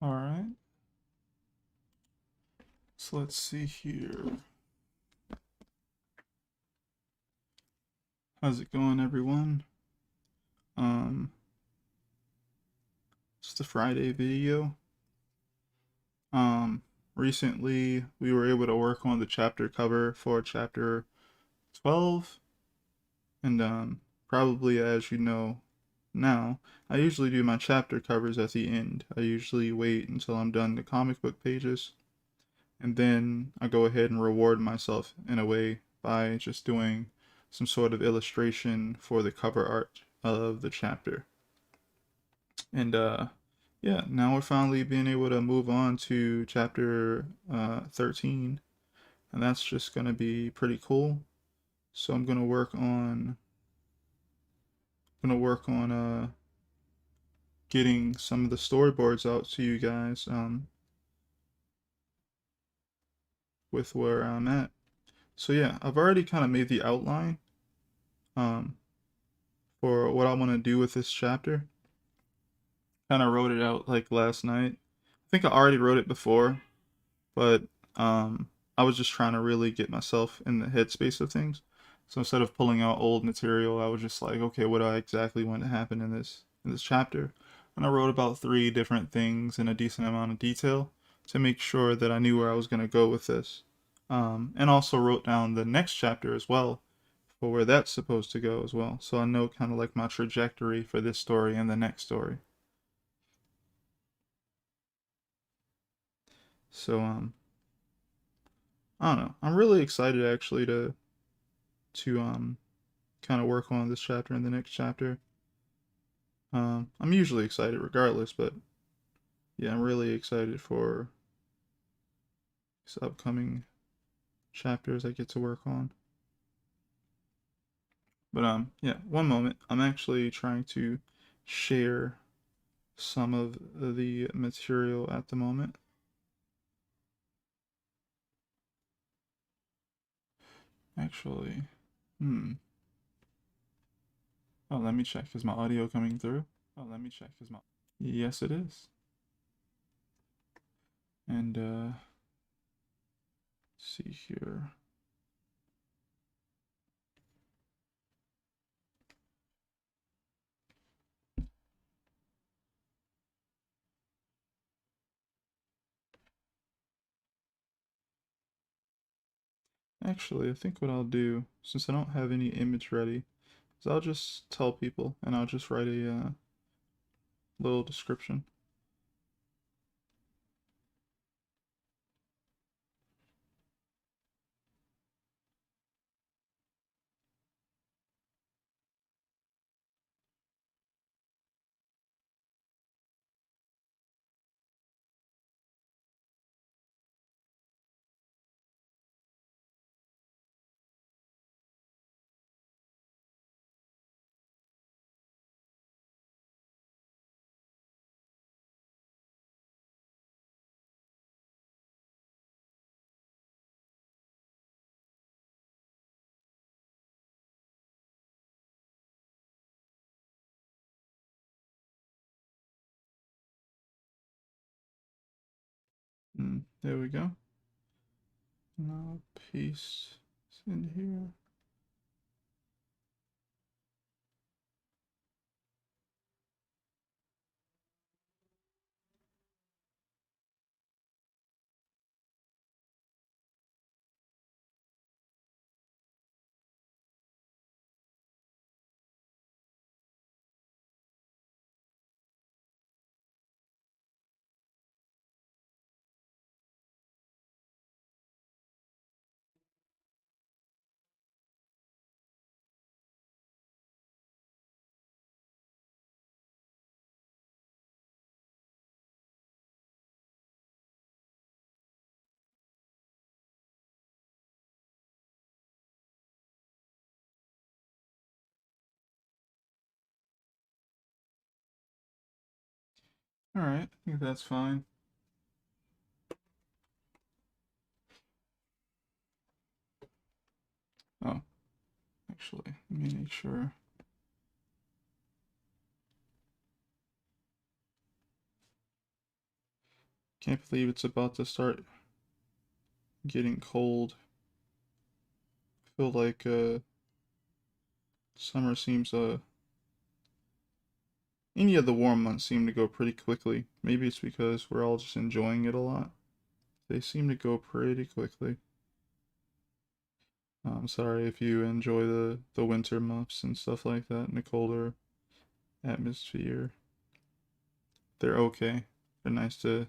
All right. So let's see here. How's it going, everyone? Um, it's the Friday video. Um, Recently we were able to work on the chapter cover for chapter 12, and probably as you know now, I usually do my chapter covers at the end. I usually wait until I'm done the comic book pages, and then I go ahead and reward myself in a way by just doing some sort of illustration for the cover art of the chapter. And yeah, now we're finally being able to move on to chapter 13, and that's just gonna be pretty cool. So I'm gonna work on getting some of the storyboards out to you guys with where I'm at. So yeah, I've already kind of made the outline um for what I want to do with this chapter. Kind of wrote it out like last night. I think I already wrote it before, but um, I was just trying to really get myself in the headspace of things. So instead of pulling out old material, I was just like, okay, what do I exactly want to happen in this chapter? And I wrote about three different things in a decent amount of detail to make sure that I knew where I was going to go with this. And also wrote down the next chapter as well for where that's supposed to go as well. So I know kind of like my trajectory for this story and the next story. So I don't know. I'm really excited actually to kind of work on this chapter and the next chapter. I'm usually excited regardless, but yeah, I'm really excited for these upcoming chapters I get to work on. But yeah, one moment. I'm actually trying to share some of the material at the moment. Actually, hmm. Oh, let me check. Is my audio coming through? Oh, let me check. Is my Yes, it is. And see here. Actually, I think what I'll do, since I don't have any image ready, is I'll just tell people and I'll just write a little description. There we go. Now paste in here. All right, I think that's fine. Oh, actually, let me make sure. Can't believe it's about to start getting cold. I feel like summer seems any of the warm months seem to go pretty quickly. Maybe it's because we're all just enjoying it a lot. They seem to go pretty quickly. I'm sorry if you enjoy the winter months and stuff like that in the colder atmosphere. They're okay. They're nice to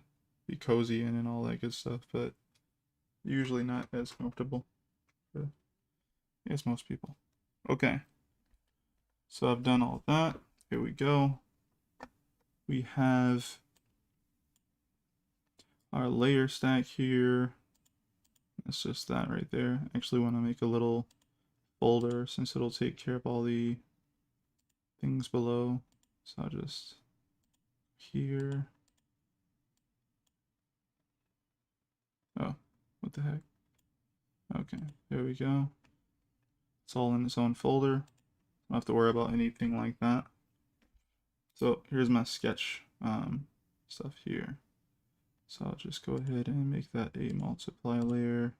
be cozy in and all that good stuff, but usually not as comfortable as most people. Okay, so I've done all that. Here we go. We have our layer stack here. That's just that right there. Actually want to make a little folder since it'll take care of all the things below. So I'll just here. Oh, what the heck? Okay, there we go. It's all in its own folder. Don't have to worry about anything like that. So here's my sketch stuff here. So I'll just go ahead and make that a multiply layer,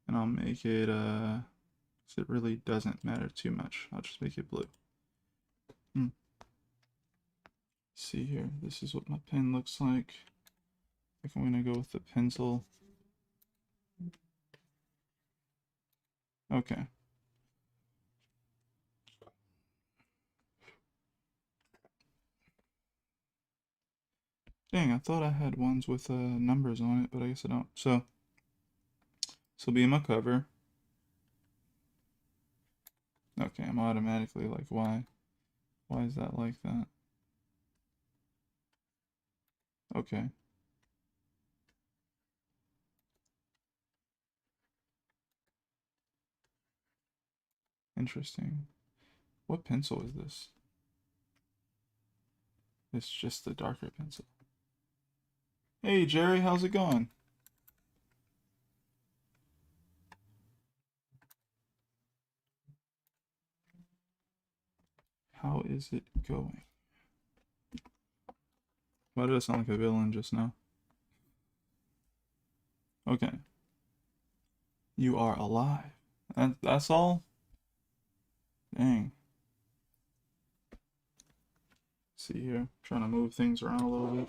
and I'll make it so it really doesn't matter too much. I'll just make it blue. See here, this is what my pen looks like. I think I'm gonna go with the pencil. Okay. Dang, I thought I had ones with numbers on it, but I guess I don't. So this will be my cover. Okay, I'm automatically like, why? Why is that like that? Okay. Interesting. What pencil is this? It's just the darker pencil. Hey Jerry, how's it going? How is it going? Why did I sound like a villain just now? Okay. You are alive. That's all? Dang. See here, trying to move things around a little bit.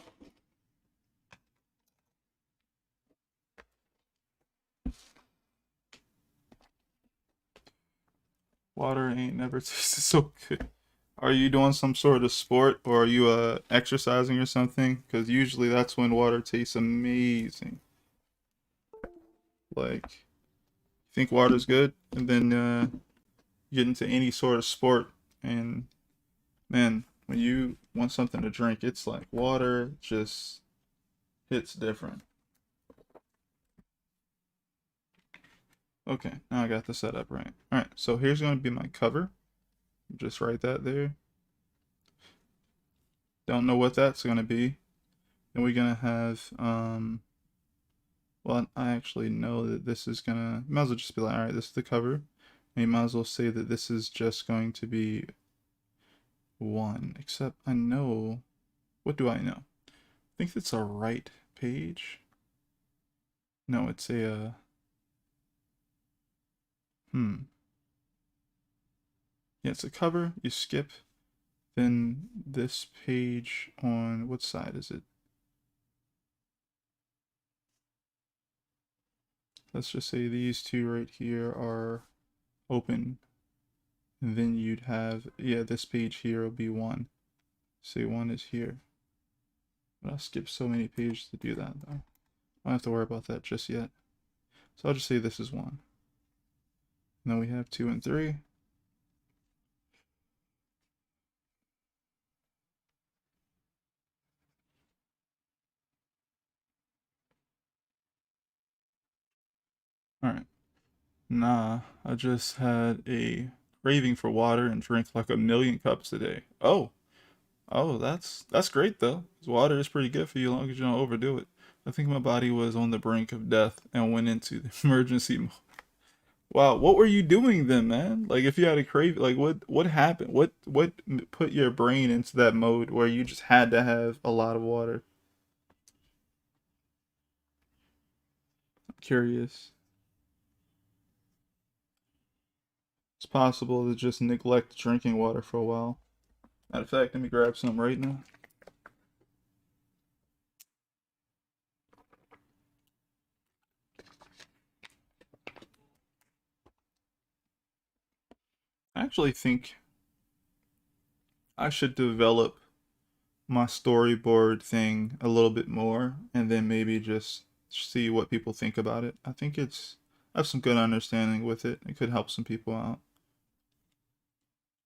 Water ain't never tasted so good. Are you doing some sort of sport or are you exercising or something? Because usually that's when water tastes amazing. Like, you think water's good, and then you get into any sort of sport, and man, when you want something to drink, it's like water just hits different. Okay, now I got the setup right. All right, so here's going to be my cover. Just write that there. Don't know what that's going to be. And we're going to have, well, I actually know that this is going to, might as well just be like, all right, this is the cover. And you might as well say that this is just going to be 1. Except I know, what do I know? I think it's a right page. No, it's a, yeah, it's a cover. You skip. Then this page on, what side is it? Let's just say these two right here are open. And then you'd have, yeah, this page here will be 1. Say 1 is here. But I'll skip so many pages to do that though. I don't have to worry about that just yet. So I'll just say this is 1. And then we have 2 and 3. Alright. Nah, I just had a craving for water and drink like a million cups a day. Oh, that's great though. 'Cause water is pretty good for you as long as you don't overdo it. I think my body was on the brink of death and went into the emergency mode. Wow, what were you doing then, man? Like if you had a crave, like what happened? What put your brain into that mode where you just had to have a lot of water? curious. It's possible to just neglect drinking water for a while. Matter of fact, let me grab some right now. I actually think I should develop my storyboard thing a little bit more and then maybe just see what people think about it. I have some good understanding with it. It could help some people out.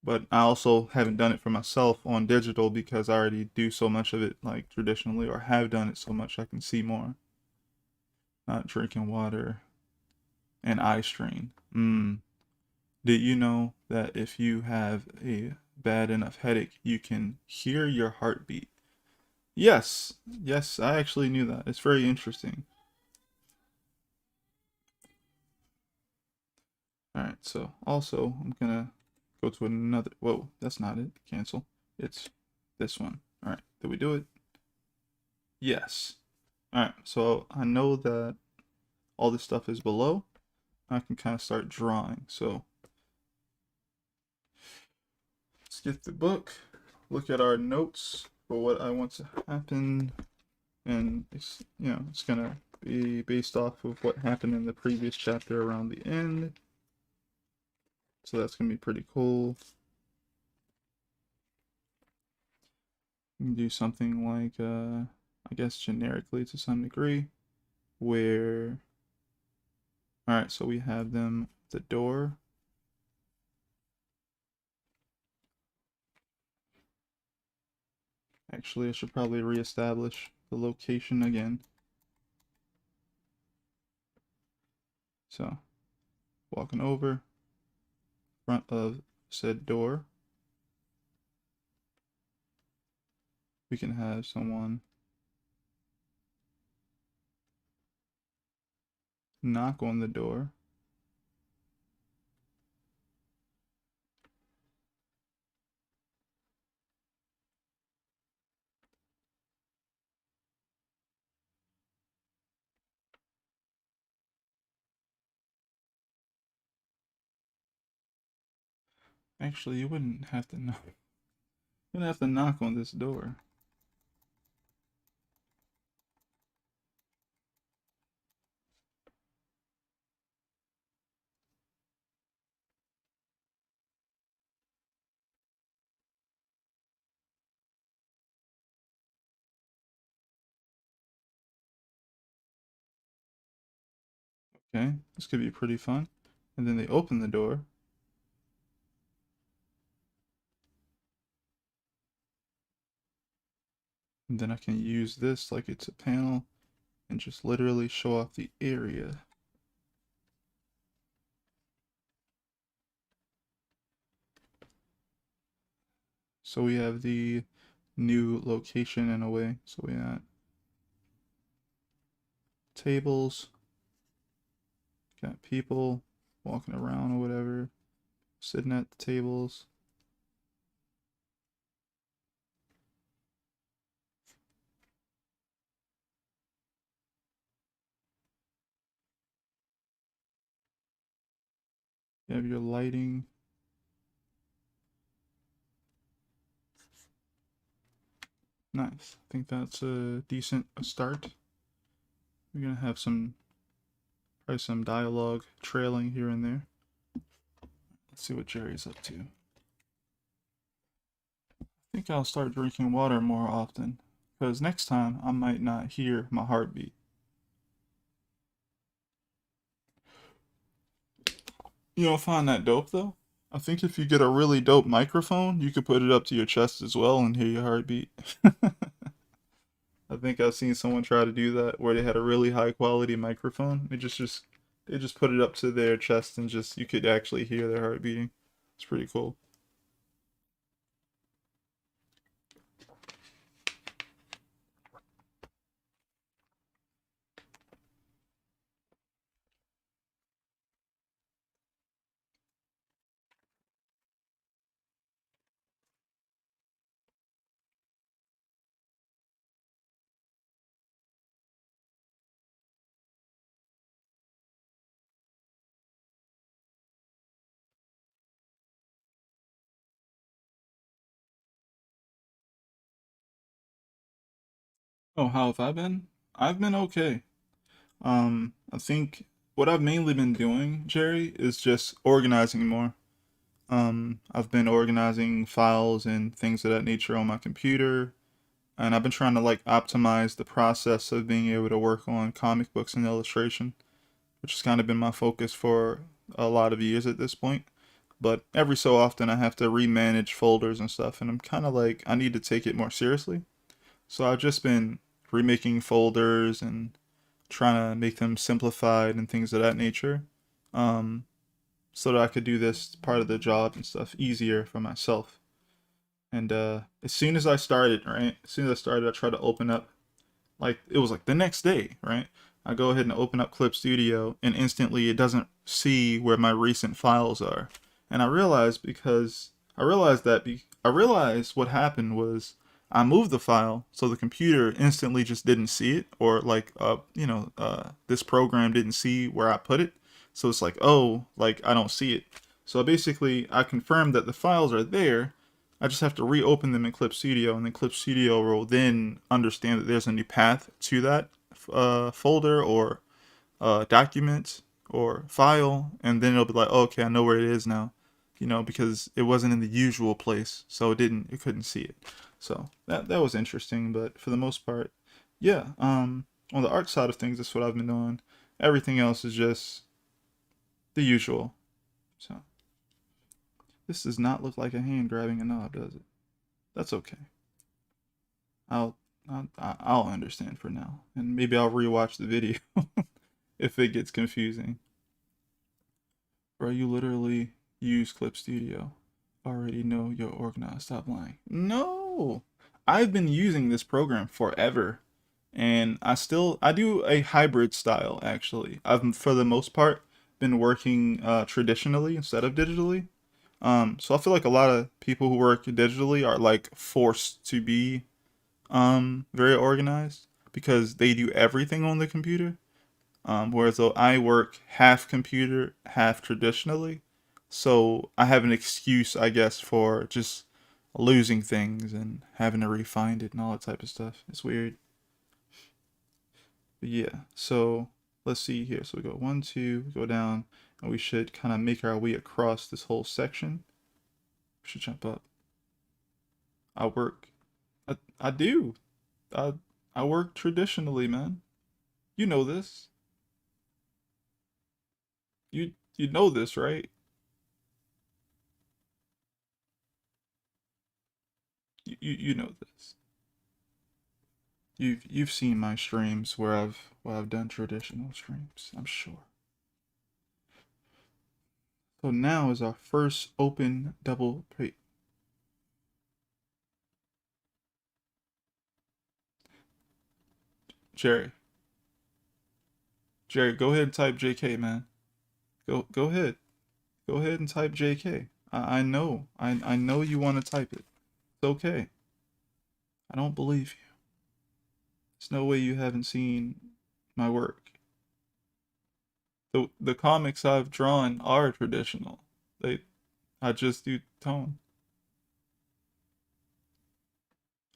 But I also haven't done it for myself on digital because I already do so much of it like traditionally or have done it so much I can see more. Not drinking water and eye strain. Did you know that if you have a bad enough headache, you can hear your heartbeat? Yes, yes, I actually knew that. It's very interesting. All right, so also I'm gonna go to another. Whoa, that's not it. Cancel. It's this one. All right, did we do it? Yes. All right, so I know that all this stuff is below. I can kind of start drawing. So let's get the book, look at our notes for what I want to happen, and it's gonna be based off of what happened in the previous chapter around the end. So that's gonna be pretty cool. You can do something like, I guess generically to some degree, where, all right, so we have them at the door. Actually, I should probably reestablish the location again. So, walking over, front of said door, we can have someone knock on the door. Actually, you wouldn't have to knock. You wouldn't have to knock on this door. Okay, this could be pretty fun. And then they open the door. And then I can use this like it's a panel and just literally show off the area. So we have the new location in a way. So we got tables, got people walking around or whatever, sitting at the tables. You have your lighting. Nice. I think that's a decent start. We're gonna have probably some dialogue trailing here and there. Let's see what Jerry's up to. I think I'll start drinking water more often, because next time I might not hear my heartbeat. You don't find that dope though? I think if you get a really dope microphone, you could put it up to your chest as well and hear your heartbeat. I think I've seen someone try to do that where they had a really high quality microphone. They just put it up to their chest and just you could actually hear their heart beating. It's pretty cool. Oh, how have I been? I've been okay. I think what I've mainly been doing, Jerry, is just organizing more. I've been organizing files and things of that nature on my computer, and I've been trying to like optimize the process of being able to work on comic books and illustration, which has kind of been my focus for a lot of years at this point. But every so often I have to remanage folders and stuff, and I'm kind of like, I need to take it more seriously. So I've just been remaking folders and trying to make them simplified and things of that nature, um, so that I could do this part of the job and stuff easier for myself. And as soon as I started, right, as soon as I started, I tried to open up, like it was like the next day, right? I go ahead and open up Clip Studio, and instantly it doesn't see where my recent files are. And I realized that I realized what happened was I moved the file, so the computer instantly just didn't see it, or like this program didn't see where I put it. So it's like, oh, like I don't see it. So basically, I confirmed that the files are there. I just have to reopen them in Clip Studio, and then Clip Studio will then understand that there's a new path to that folder or document or file, and then it'll be like, oh, okay, I know where it is now, because it wasn't in the usual place, so it couldn't see it. So that was interesting, but for the most part, yeah. On the art side of things, that's what I've been doing. Everything else is just the usual. So this does not look like a hand grabbing a knob, does it? That's okay. I'll I'll understand for now, and maybe I'll rewatch the video if it gets confusing. Bro, you literally use Clip Studio. Already know you're organized. Stop lying. No, I've been using this program forever, and I do a hybrid style actually. I've for the most part been working traditionally instead of digitally. So I feel like a lot of people who work digitally are like forced to be very organized because they do everything on the computer. Whereas though I work half computer, half traditionally, so I have an excuse, I guess, for just losing things and having to refind it and all that type of stuff. It's weird. But yeah, so let's see here. So we go one, two, go down, and we should kind of make our way across this whole section. We should jump up. I work. I do. I I work traditionally, man. You know this. You know this, right? You know this. You've seen my streams where I've done traditional streams, I'm sure. So now is our first open double page. Jerry, Jerry, go ahead and type JK, man. Go ahead. Go ahead and type JK. I know. I know you want to type it. It's okay. I don't believe you. There's no way you haven't seen my work. The comics I've drawn are traditional. They I just do tone.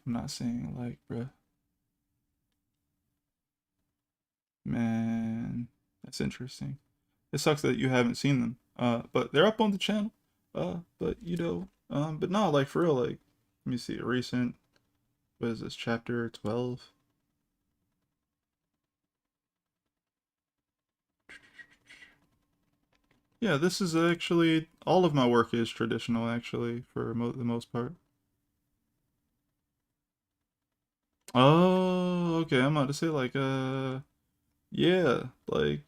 I'm not saying like, bruh. Man, that's interesting. It sucks that you haven't seen them. But they're up on the channel. But but no, like for real, like let me see, recent, what is this, chapter 12? Yeah, this is actually all of my work is traditional actually for the most part. Oh, okay. I'm about to say like yeah, like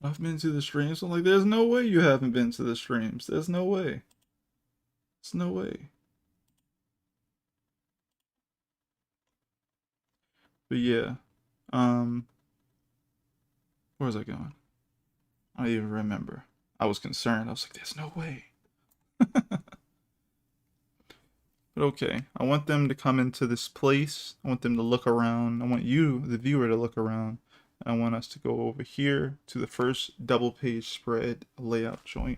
I've been to the streams. I'm like, there's no way you haven't been to the streams. There's no way. There's no way. But yeah, um, where was I going? I don't even remember. I was concerned. I was like, there's no way. But okay, I want them to come into this place. I want them to look around. I want you, the viewer, to look around. I want us to go over here to the first double page spread layout joint,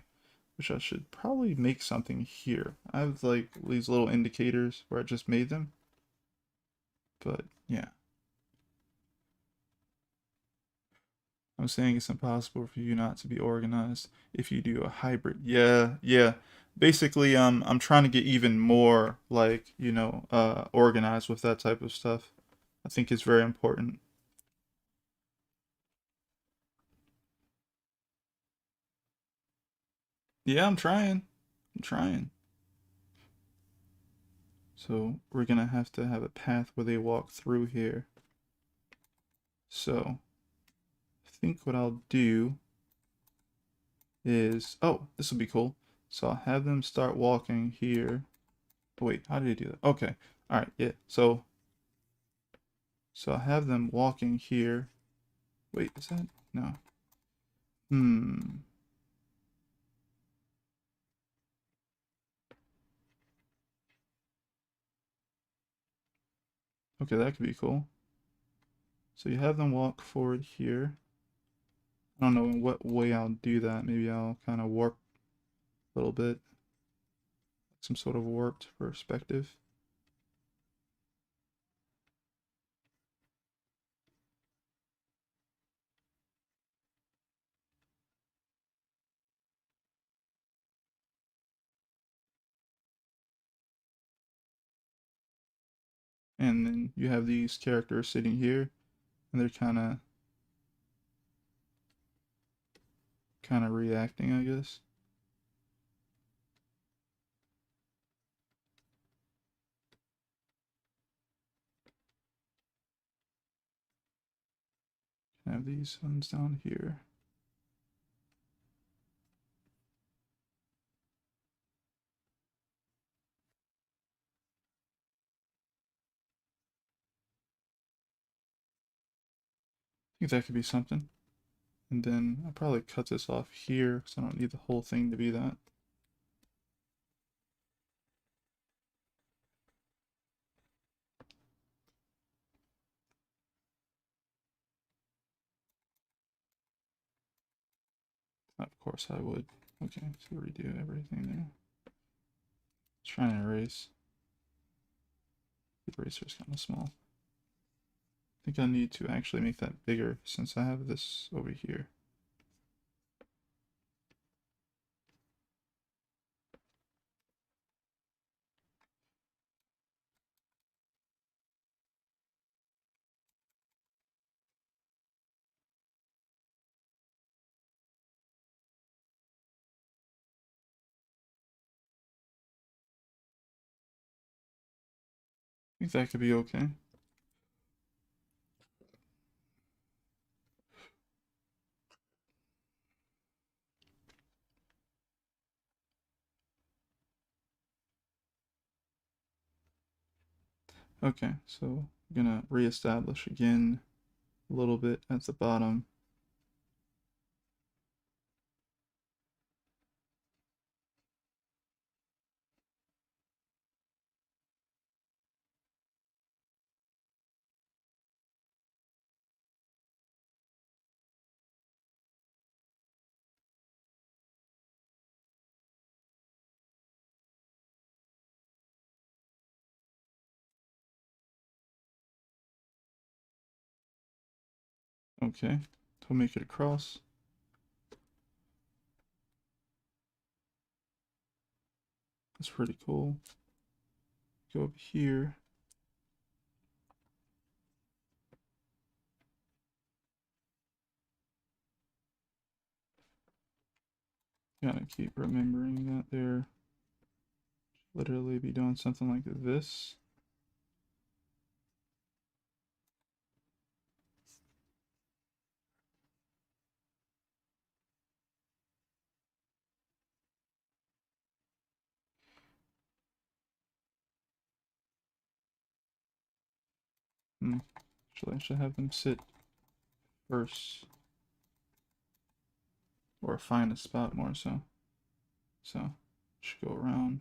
which I should probably make something here. I have like these little indicators where I just made them. But yeah, I'm saying it's impossible for you not to be organized if you do a hybrid. Yeah, yeah. Basically, I'm trying to get even more like, organized with that type of stuff. I think it's very important. Yeah, I'm trying. I'm trying. So we're gonna have a path where they walk through here. So I think what I'll do is, oh, this will be cool. So I'll have them start walking here. Oh, wait, how did he do that? Okay. All right, yeah. So I'll have them walking here. Wait, is that? No. Hmm. Okay, that could be cool. So you have them walk forward here. I don't know in what way I'll do that. Maybe I'll kind of warp a little bit. Some sort of warped perspective. And then you have these characters sitting here, and they're kind of reacting, I guess. Have these ones down here. I think that could be something. And then I'll probably cut this off here because I don't need the whole thing to be that. Of course I would. Okay, so redo everything there. Trying to erase. The eraser's kind of small. I think I need to actually make that bigger since I have this over here. I think that could be okay. Okay, so I'm gonna reestablish again a little bit at the bottom. Okay, so we'll make it across. That's pretty cool. Go up here. Gotta keep remembering that they're literally be doing something like this. I should have them sit first. Or find a spot more so. So, should go around.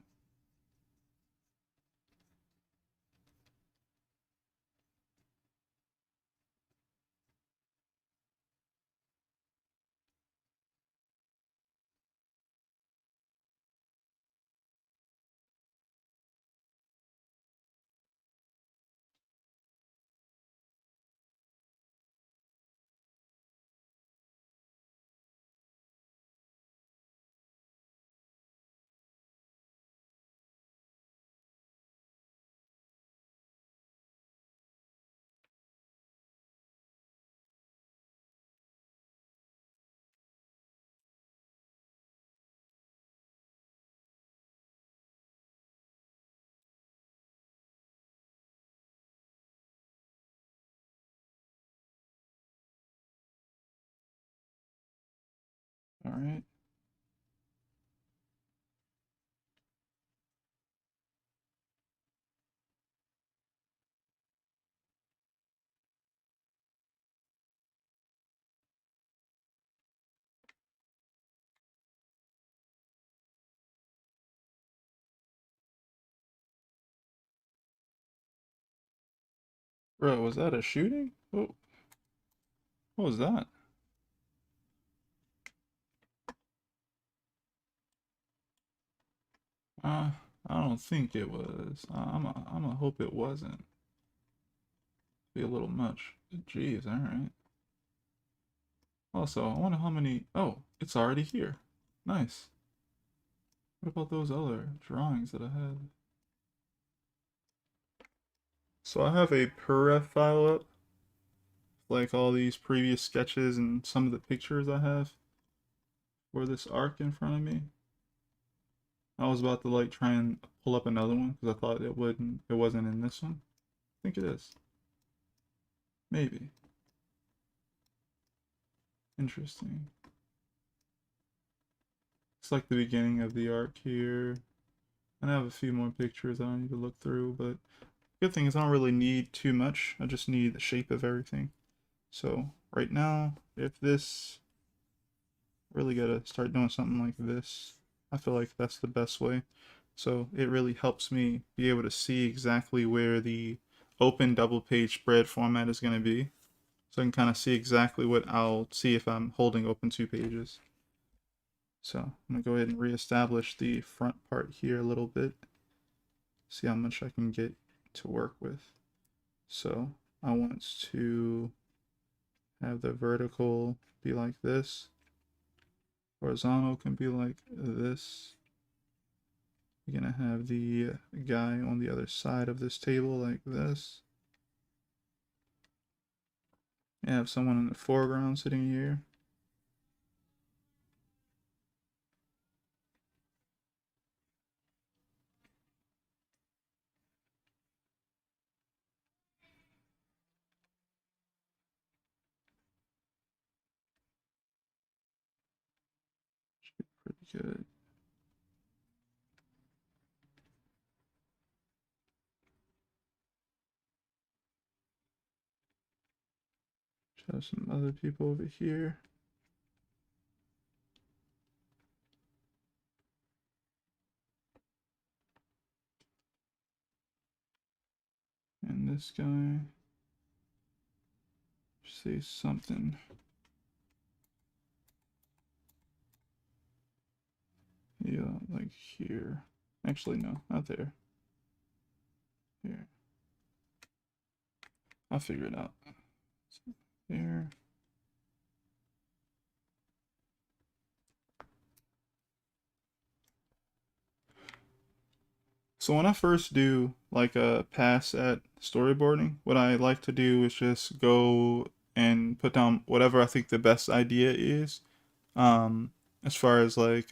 All right. Bro, was that a shooting? What was that? Uh, I don't think it was. I'm a hope it wasn't. Be a little much. Jeez, alright. Also, I wonder how many. Oh, it's already here. Nice. What about those other drawings that I had? So I have a PREF file up, like all these previous sketches and some of the pictures I have for this arc in front of me. I was about to like try and pull up another one because I thought it wasn't in this one. I think it is. Maybe. Interesting. It's like the beginning of the arc here. And I have a few more pictures I need to look through, but good thing is I don't really need too much. I just need the shape of everything. So right now, if this really gotta start doing something like this, I feel like that's the best way. So it really helps me be able to see exactly where the open double page spread format is gonna be. So I can kind of see exactly what I'll see if I'm holding open two pages. So I'm gonna go ahead and reestablish the front part here a little bit. See how much I can get to work with. So I want to have the vertical be like this. Horizontal can be like this. You're gonna have the guy on the other side of this table like this. You have someone in the foreground sitting here. Pretty good. Have some other people over here. And this guy. Say something. Yeah, like here. Actually, no, not there. Here. I'll figure it out. So there. So when I first do like a pass at storyboarding, what I like to do is just go and put down whatever I think the best idea is. Um, as far as like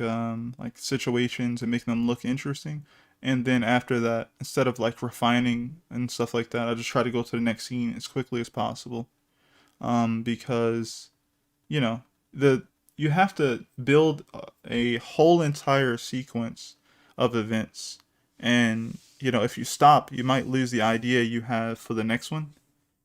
situations and making them look interesting. And then after that, instead of like refining and stuff like that, I just try to go to the next scene as quickly as possible. Because you know the you have to build a whole entire sequence of events, and if you stop, you might lose the idea you have for the next one.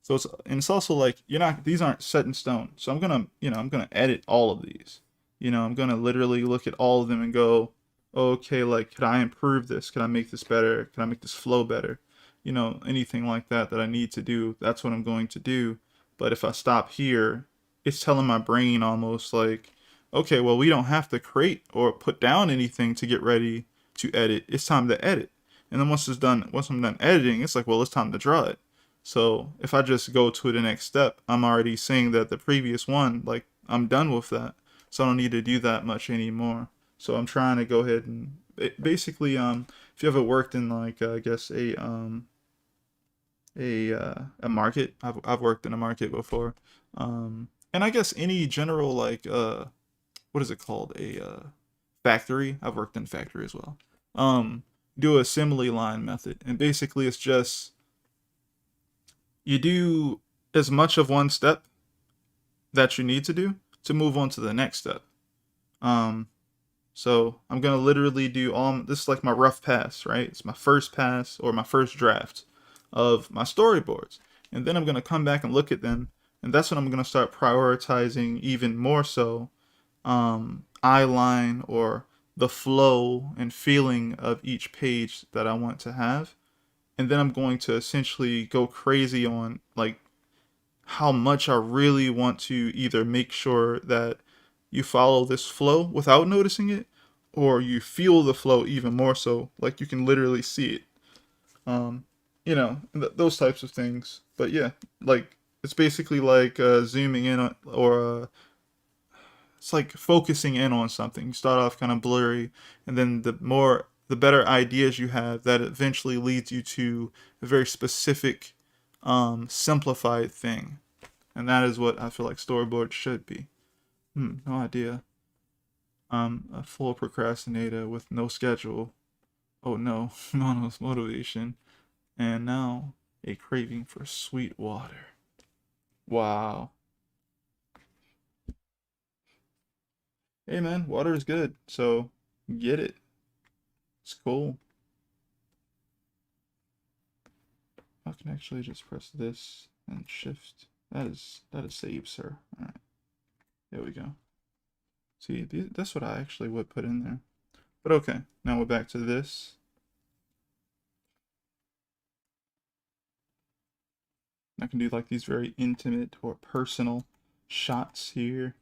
So it's also like you're not these aren't set in stone. So I'm gonna edit all of these. I'm gonna literally look at all of them and go, okay, like could I improve this? Could I make this better? Could I make this flow better? Anything like that that I need to do, that's what I'm going to do. But if I stop here, it's telling my brain almost like, okay, well, we don't have to create or put down anything to get ready to edit. It's time to edit. And then once I'm done editing, it's like, well, it's time to draw it. So if I just go to the next step, I'm already saying that the previous one, like I'm done with that. So I don't need to do that much anymore. So I'm trying to go ahead and basically, if you ever worked in like, I guess a market, I've worked in a market before. And I guess any general like, what is it called? A factory. I've worked in a factory as well. Um, do a assembly line method. And basically it's just, you do as much of one step that you need to do to move on to the next step. Um, so I'm gonna literally do all. This is like my rough pass, right? It's my first pass or my first draft of my storyboards, and then I'm gonna come back and look at them, and that's when I'm gonna start prioritizing even more so eye line or the flow and feeling of each page that I want to have. And then I'm going to essentially go crazy on like how much I really want to either make sure that you follow this flow without noticing it, or you feel the flow even more so, like you can literally see it. Um, those types of things. But yeah, like it's basically like zooming in on, or it's like focusing in on something. You start off kind of blurry, and then the better ideas you have, that eventually leads you to a very specific, simplified thing. And that is what I feel like storyboards should be. No idea. I'm a full procrastinator with no schedule. Oh no, no motivation. And now a craving for sweet water. Wow. Hey man, water is good. So get it. It's cool. I can actually just press this and shift. That is saved, sir. All right, there we go. See, that's what I actually would put in there. But okay, now we're back to this. I can do like these very intimate or personal shots here.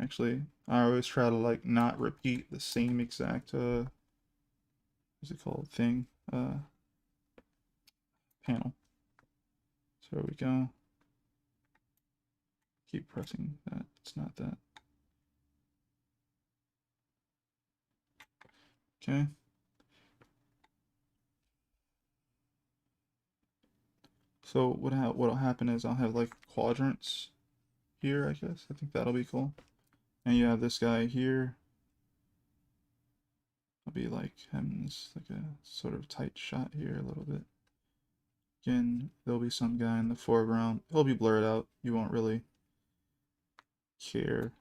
Actually, I always try to like not repeat the same exact what's it called thing panel. So there we go. Keep pressing that. It's not that. Okay. So what'll happen is I'll have like quadrants here, I guess. I think that'll be cool. And you have this guy here. I'll be like having this like a sort of tight shot here a little bit. Again, there'll be some guy in the foreground. He'll be blurred out. You won't really care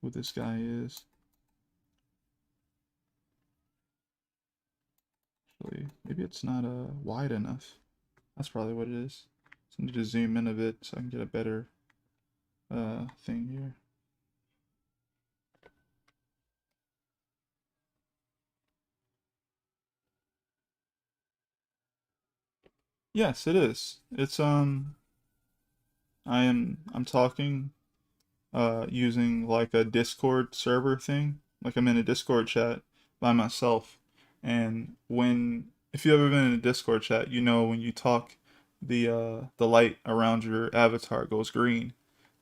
who this guy is. Actually, maybe it's not wide enough. That's probably what it is. So I need to zoom in a bit so I can get a better thing here. Yes, it is. It's I'm talking using like a Discord server thing. Like I'm in a Discord chat by myself. And when if you've ever been in a Discord chat, you know when you talk the light around your avatar goes green.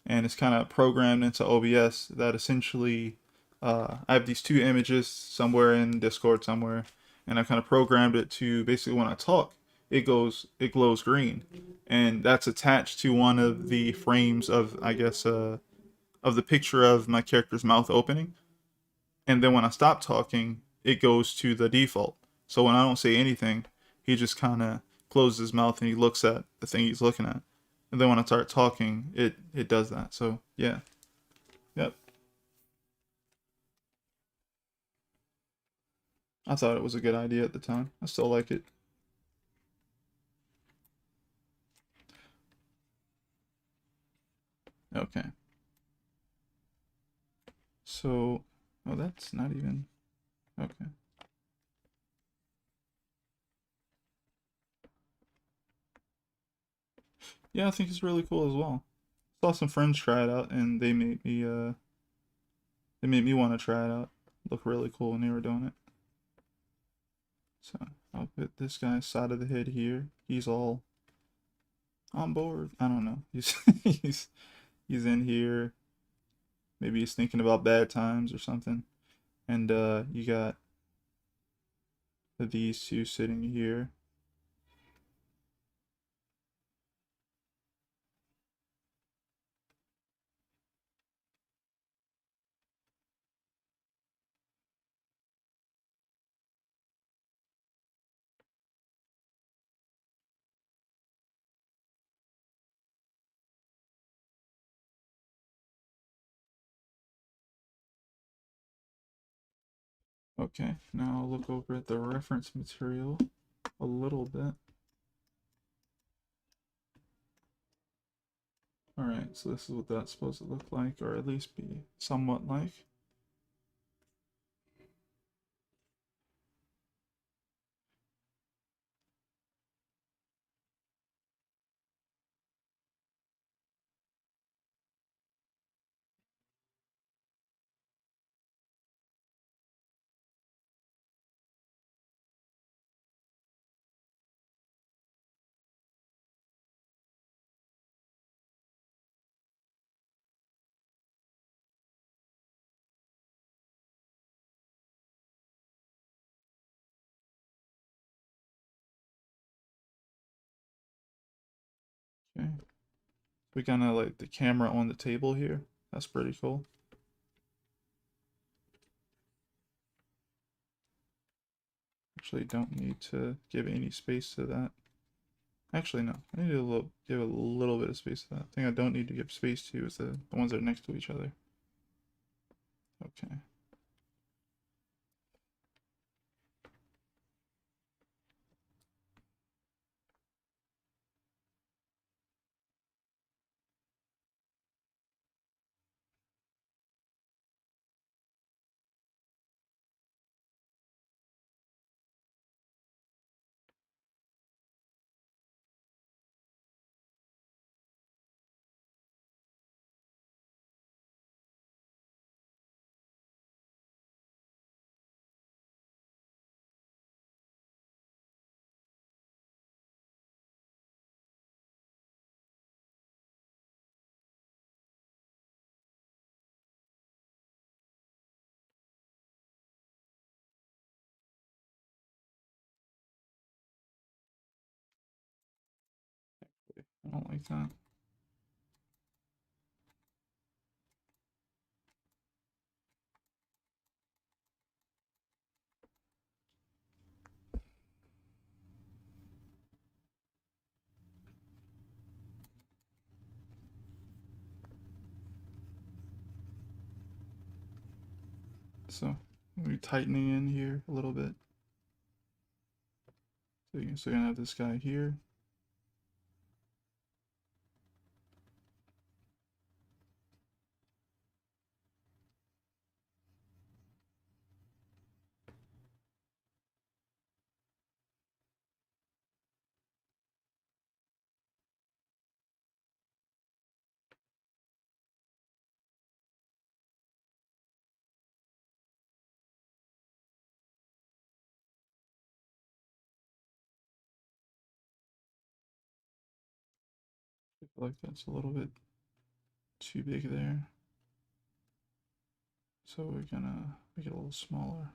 And it's kind of programmed into OBS that essentially I have these two images somewhere in Discord somewhere, and I kind of programmed it to basically when I talk, it glows green, and that's attached to one of the frames of I guess of the picture of my character's mouth opening, and then when I stop talking, it goes to the default. So when I don't say anything, he just kind of closes his mouth and he looks at the thing he's looking at. And then when I start talking, it does that. So yeah, yep. I thought it was a good idea at the time. I still like it. Okay. So, oh, that's not even okay. Yeah, I think it's really cool as well. Saw some friends try it out, and they made me want to try it out. Look really cool when they were doing it. So I'll put this guy's side of the head here. He's all on board. I don't know. He's he's in here. Maybe he's thinking about bad times or something. And you got these two sitting here. Okay, now I'll look over at the reference material a little bit. Alright, so this is what that's supposed to look like, or at least be somewhat like. Okay. We kind of like the camera on the table here. That's pretty cool. Actually, don't need to give any space to that. Actually, no. I need to give a little bit of space to that. The thing I don't need to give space to is the ones that are next to each other. Okay. I don't like that. So, maybe tightening in here a little bit. So you're gonna have this guy here. I feel like that's a little bit too big there. So we're gonna make it a little smaller.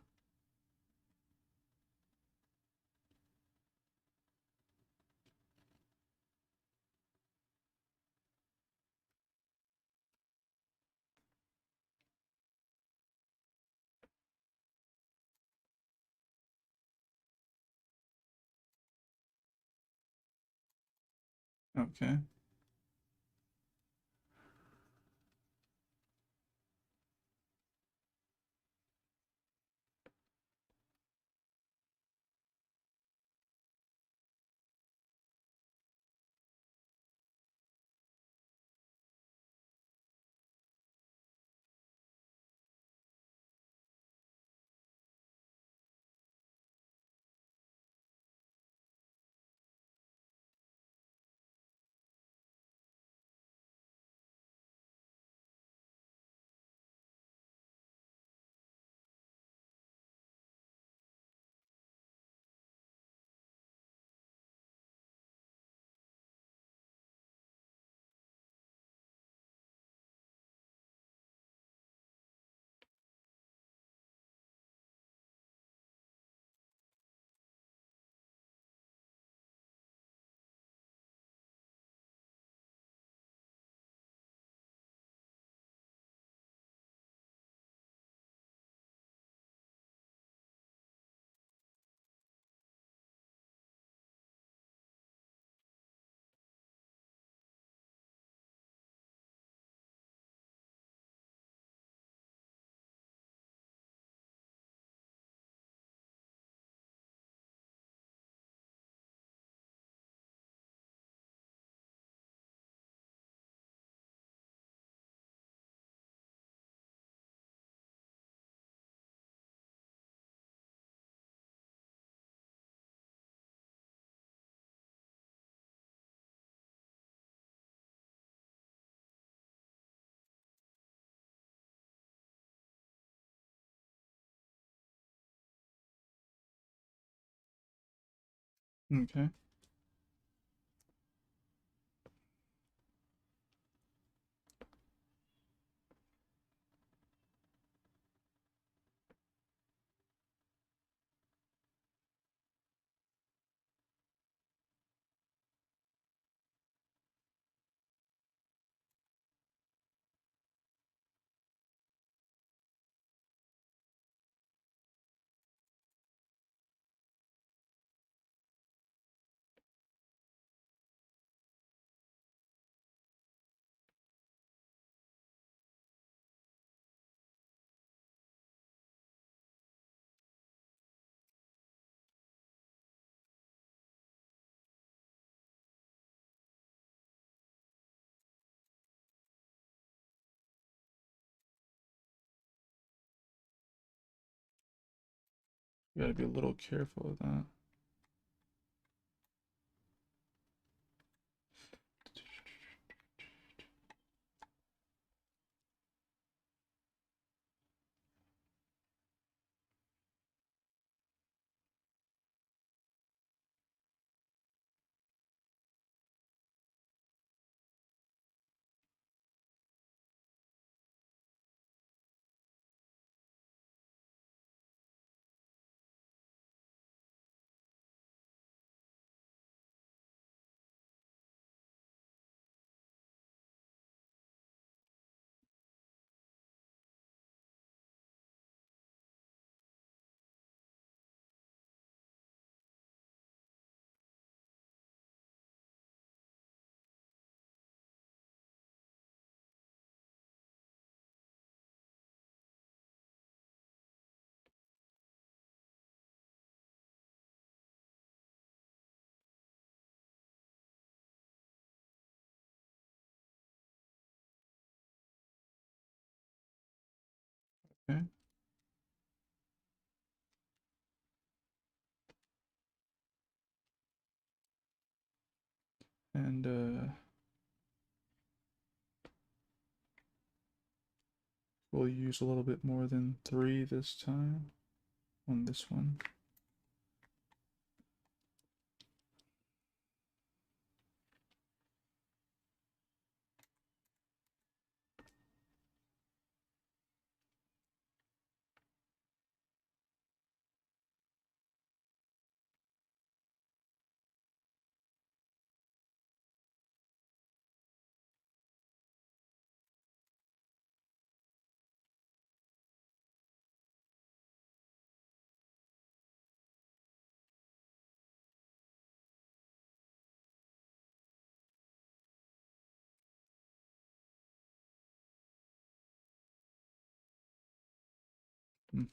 Okay. Okay. You gotta be a little careful with that. Okay. And we'll use a little bit more than 3 this time on this one. Hmm.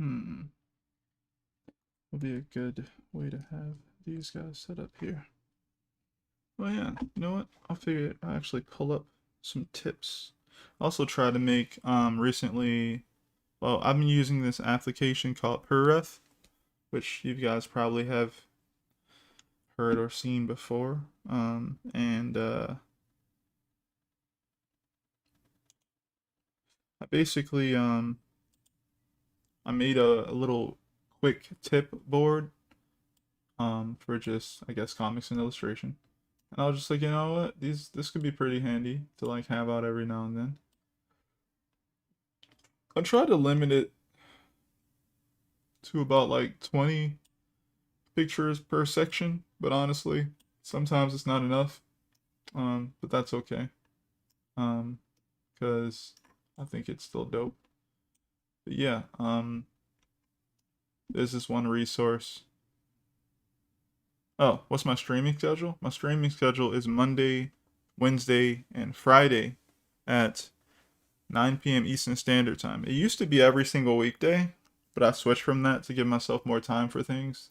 Hmm. Would be a good way to have these guys set up here. Well, yeah, you know what? I'll figure it. I'll actually pull up some tips. Also try to make recently. Well, I've been using this application called Pureth, which you guys probably have heard or seen before. And I basically I made a little quick tip board for just I guess comics and illustration. And I was just like, you know what? This could be pretty handy to like have out every now and then. I try to limit it to about like 20 pictures per section, but honestly, sometimes it's not enough. But that's okay. Because I think it's still dope. But yeah, there's this one resource. Oh, what's my streaming schedule? My streaming schedule is Monday, Wednesday, and Friday at 9 p.m. Eastern Standard Time. It used to be every single weekday, but I switched from that to give myself more time for things.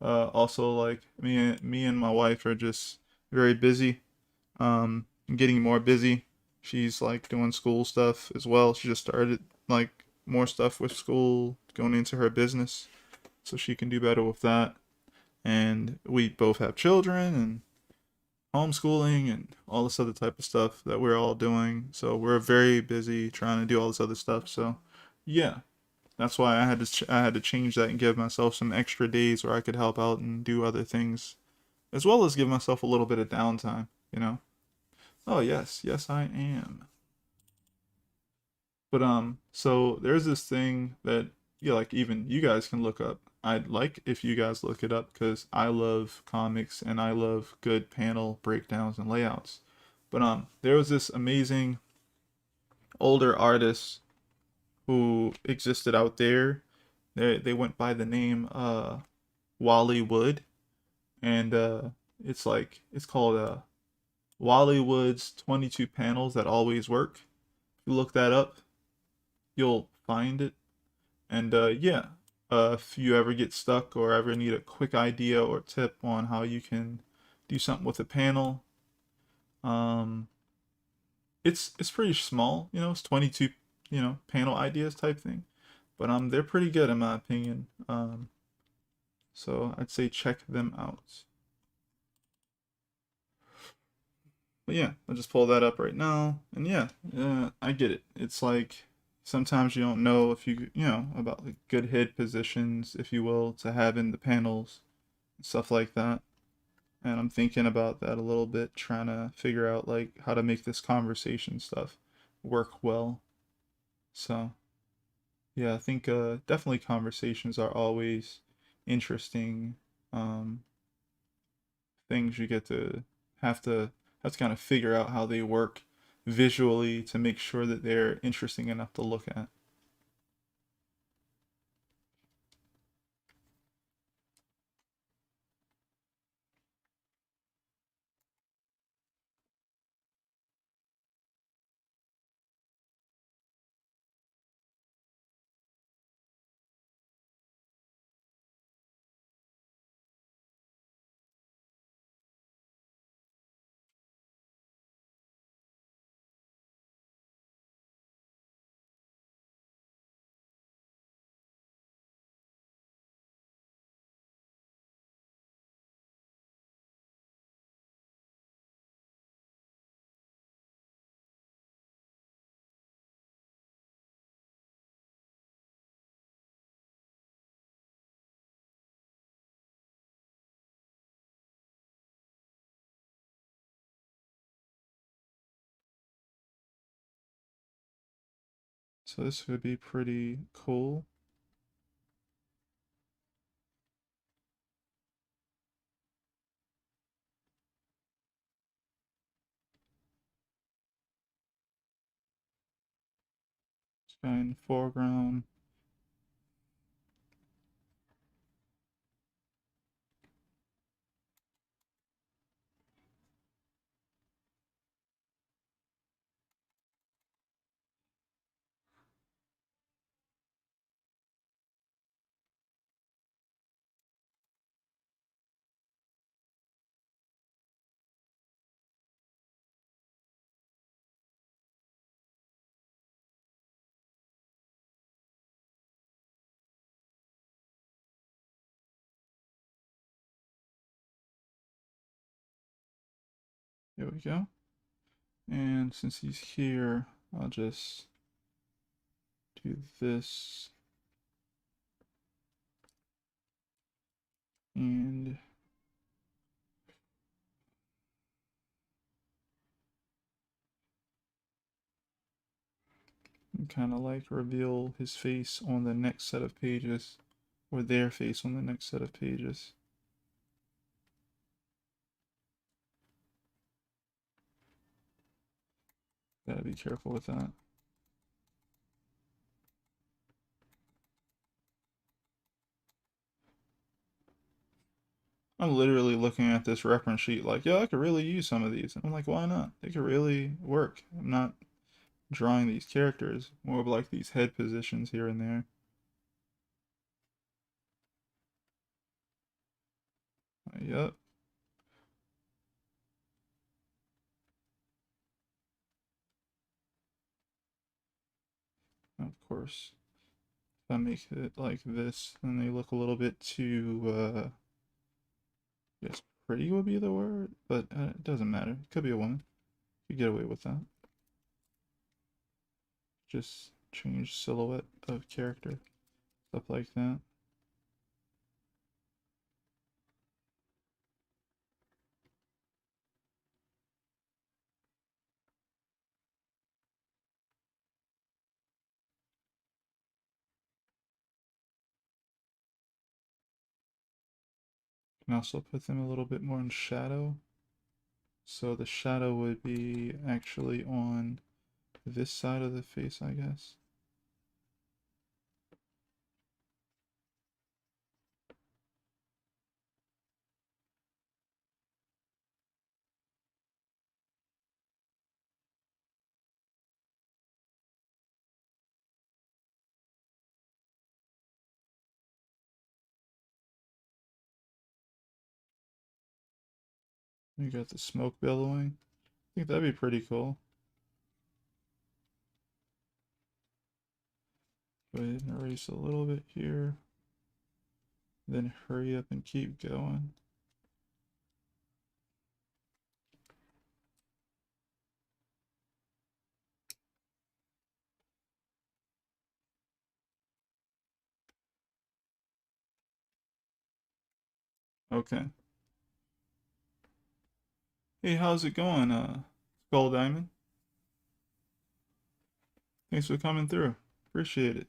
Also, like me and my wife are just very busy. Getting more busy. She's like doing school stuff as well. She just started like more stuff with school, going into her business, so she can do better with that. And we both have children and homeschooling and all this other type of stuff that we're all doing. So we're very busy trying to do all this other stuff. So yeah, that's why I had to change that and give myself some extra days where I could help out and do other things, as well as give myself a little bit of downtime. You know. Oh yes, yes I am. But so there's this thing that yeah, like even you guys can look up. I'd like if you guys look it up because I love comics and I love good panel breakdowns and layouts. But there was this amazing older artist who existed out there. They went by the name Wally Wood, and it's called Wally Wood's 22 panels that always work. If you look that up, you'll find it. And yeah, if you ever get stuck or ever need a quick idea or tip on how you can do something with a panel, um, it's pretty small. You know, it's 22 panel ideas type thing, but they're pretty good in my opinion. So I'd say check them out. But yeah, I'll just pull that up right now, and yeah, I get it. It's like sometimes you don't know if you know about like good head positions, if you will, to have in the panels stuff like that. And I'm thinking about that a little bit, trying to figure out like how to make this conversation stuff work well. So yeah, I think definitely conversations are always interesting um, things you get to have to have to kind of figure out how they work visually to make sure that they're interesting enough to look at. So this would be pretty cool. Sky in the foreground. There we go. And since he's here, I'll just do this. And kind of like reveal his face on the next set of pages, or their face on the next set of pages. Gotta be careful with that. I'm literally looking at this reference sheet like, yo, I could really use some of these. I'm like, why not? They could really work. I'm not drawing these characters, more of like these head positions here and there. Yep, of course. If I make it like this, then they look a little bit too, I guess pretty would be the word, but it doesn't matter. It could be a woman. You get away with that. Just change silhouette of character, stuff like that. Can also put them a little bit more in shadow. So the shadow would be actually on this side of the face, I guess. We got the smoke billowing. I think that'd be pretty cool. Go ahead and erase a little bit here. Then hurry up and keep going. Okay. Hey, how's it going, Skull Diamond? Thanks for coming through. Appreciate it.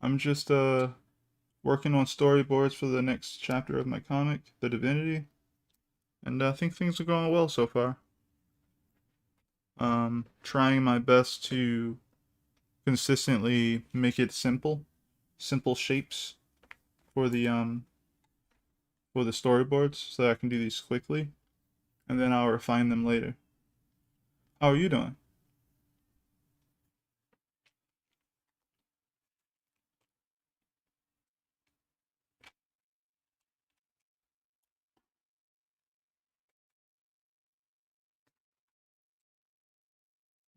I'm just working on storyboards for the next chapter of my comic, The Divinity, and I think things are going well so far. Trying my best to consistently make it simple shapes for the storyboards so that I can do these quickly, and then I'll refine them later. How are you doing?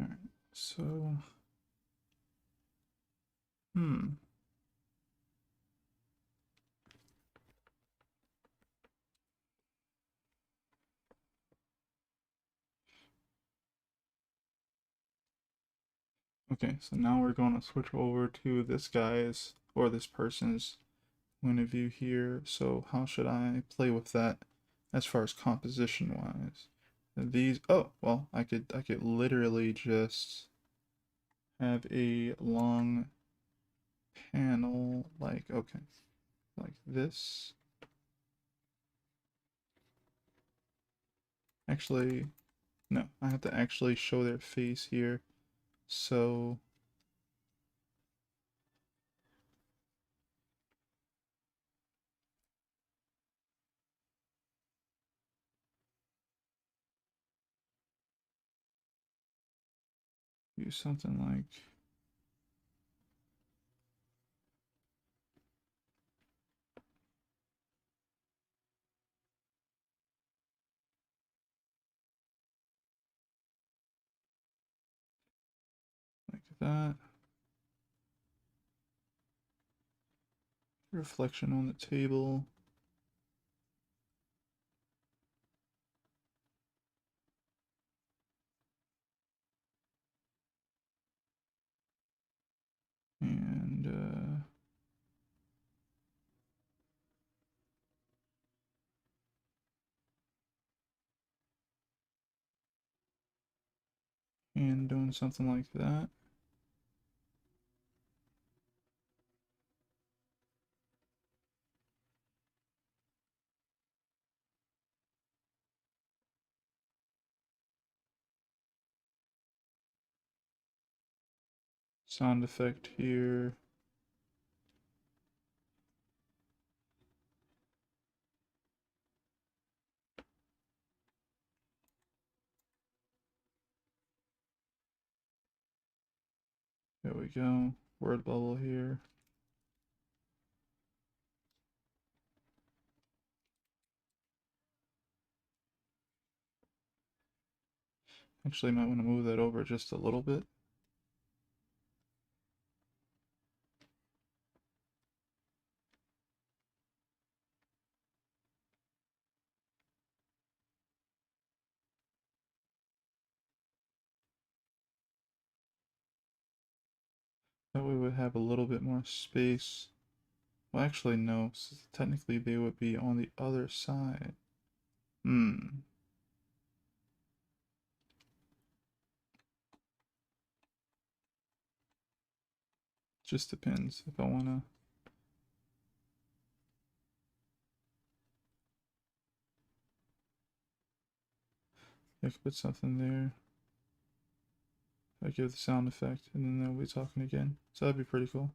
All right. So, hmm. Okay, so now we're going to switch over to this guy's or this person's point of view here. So how should I play with that as far as composition wise? These, oh, well, I could literally just have a long panel like, okay, like this. Actually, no, I have to actually show their face here. So do something like that. Reflection on the table. And doing something like that. Sound effect here. There we go. Word bubble here. Actually, might want to move that over just a little bit. That way we would have a little bit more space. Well, actually, no. So technically, they would be on the other side. Hmm. Just depends if I want to. I could put something there. I give the sound effect, and then they'll be talking again. So that'd be pretty cool.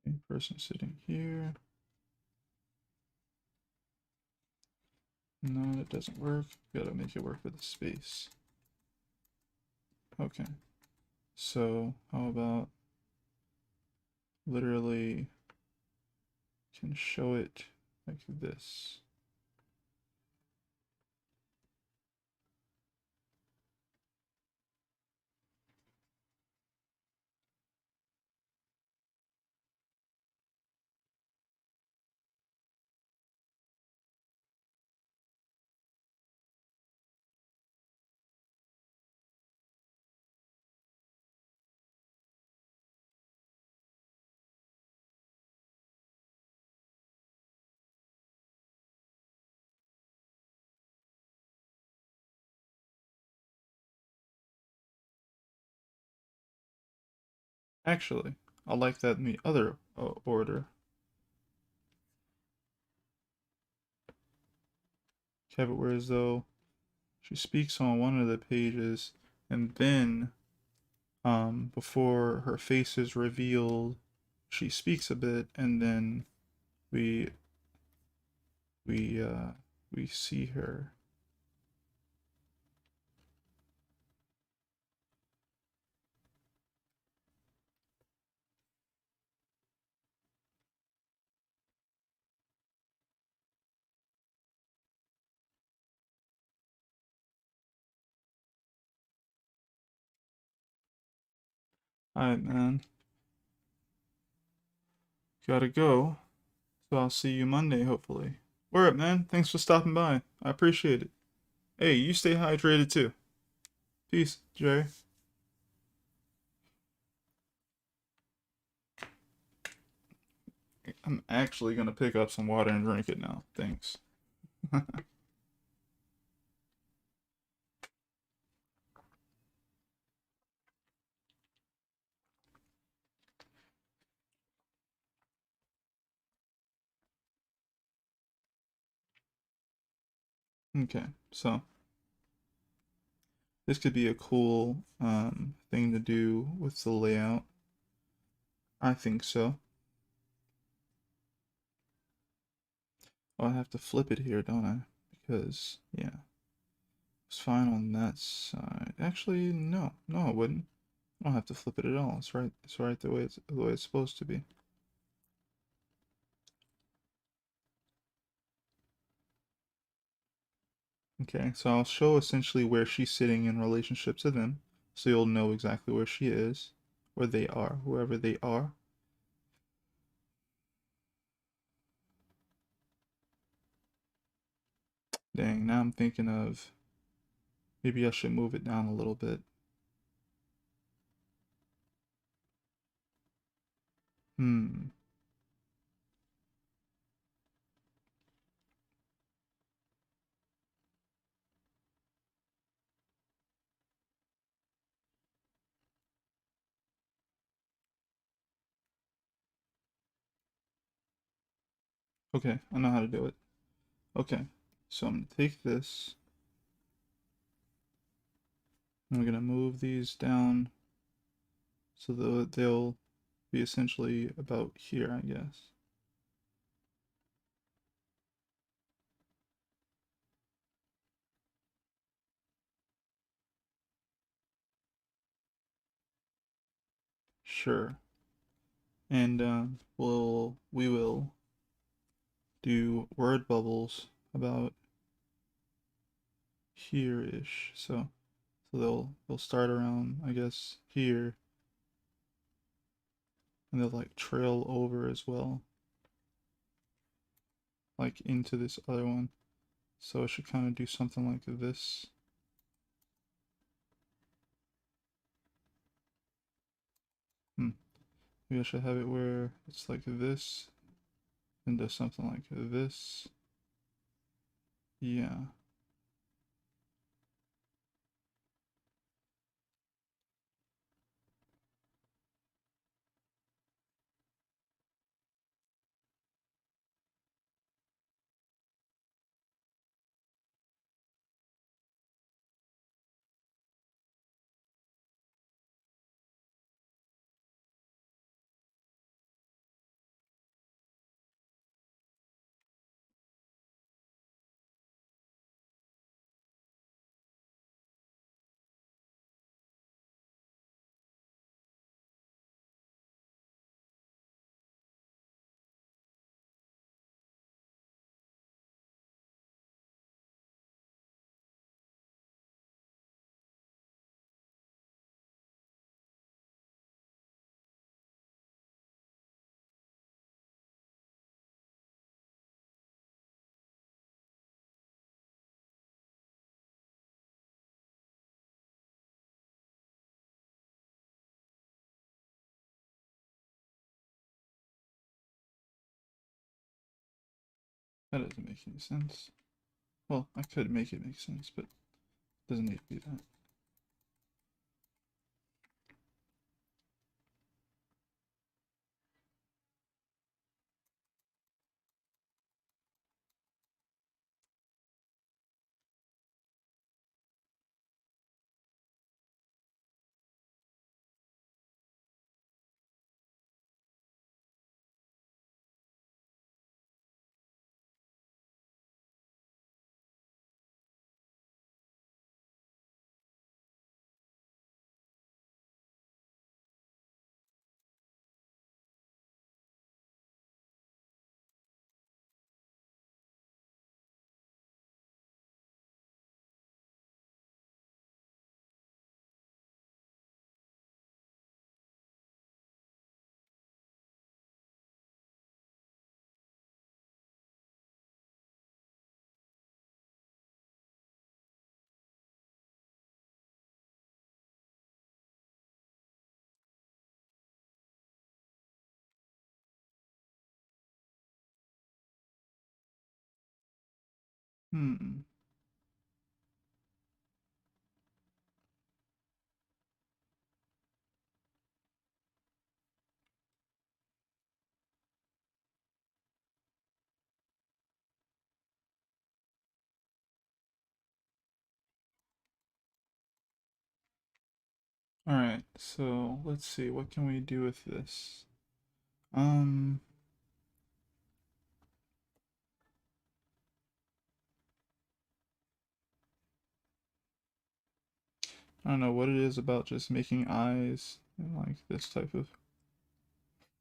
Okay, person sitting here. No, that doesn't work. Gotta make it work with the space. Okay. So, how about literally can show it like this? Actually, I like that in the other order. Have it where as though she speaks on one of the pages, and then before her face is revealed, she speaks a bit, and then we we uh we see her. Alright, man. Gotta go. So I'll see you Monday, hopefully. Word up, man. Thanks for stopping by. I appreciate it. Hey, you stay hydrated too. Peace, Jerry. I'm actually gonna pick up some water and drink it now. Thanks. Okay, so this could be a cool thing to do with the layout. I think so. Oh, I have to flip it here, don't I? Because, yeah, it's fine on that side. Actually, no. No, I wouldn't. I don't have to flip it at all. It's right. It's right the way it's supposed to be. Okay, so I'll show essentially where she's sitting in relationship to them, so you'll know exactly where she is, where they are, whoever they are. Dang, now I'm thinking of maybe I should move it down a little bit. Hmm. Okay, I know how to do it. Okay, so I'm gonna take this. I'm gonna move these down so that they'll be essentially about here, I guess. Sure. And we will do word bubbles about here-ish. So they'll start around, I guess, here, and they'll like trail over as well, like into this other one. So I should kind of do something like this. Hmm. Maybe I should have it where it's like this, and do something like this. Yeah. That doesn't make any sense. Well, I could make it make sense, but it doesn't need to be that. Hmm. All right. So let's see. What can we do with this? Um. I don't know what it is about just making eyes and like this type of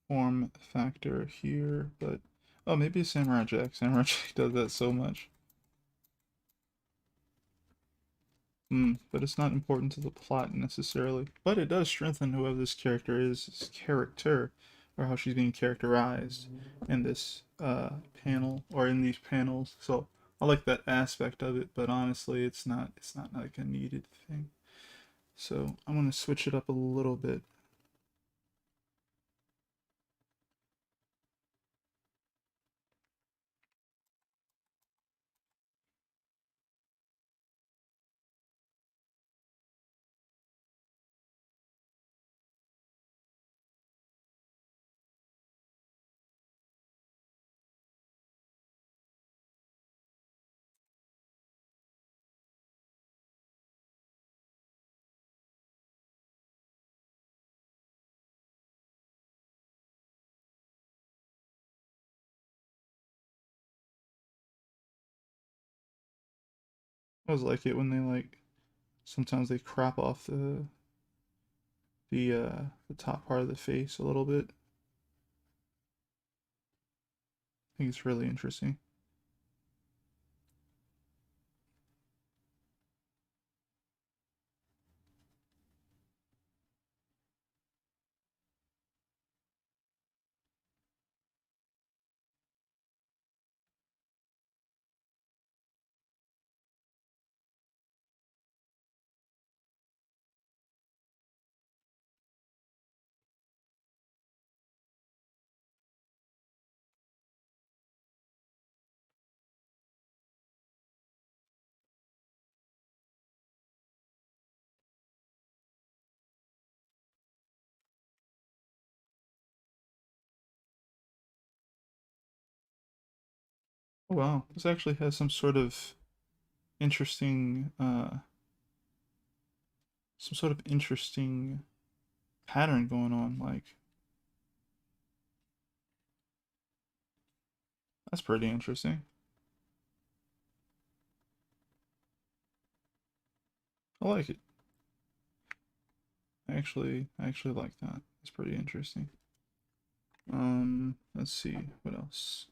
form factor here, but oh, maybe Samurai Jack. Samurai Jack does that so much. But it's not important to the plot necessarily. But it does strengthen whoever this character is, his character, or how she's being characterized in this panel or in these panels. So I like that aspect of it, but honestly, it's not like a needed thing. So I'm gonna switch it up a little bit. I always like it when they like sometimes they crop off the top part of the face a little bit. I think it's really interesting. Oh, wow, this actually has interesting some sort of interesting pattern going on. Like that's pretty interesting. I like it. I actually like that. It's pretty interesting. Let's see what else.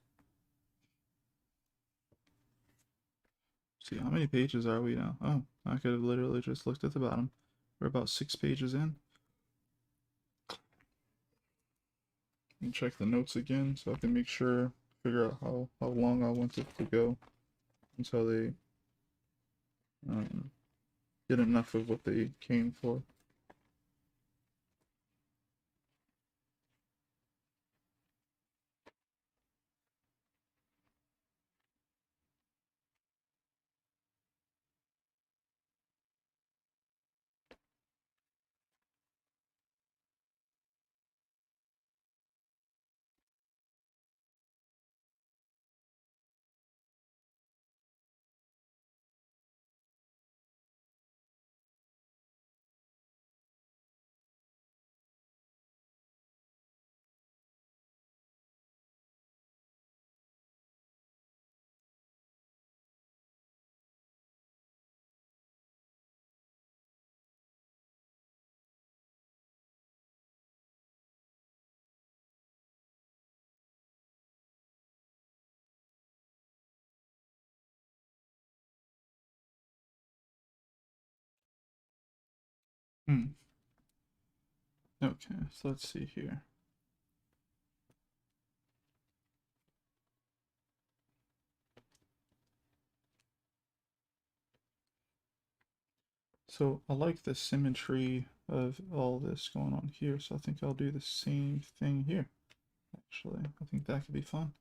See how many pages are we now? Oh, I could have literally just looked at the bottom. We're about 6 pages in. And check the notes again so I can make sure, figure out how long I want it to go until they um, get enough of what they came for. Hmm. Okay, so let's see here. So I like the symmetry of all this going on here, so I think I'll do the same thing here. Actually, I think that could be fun.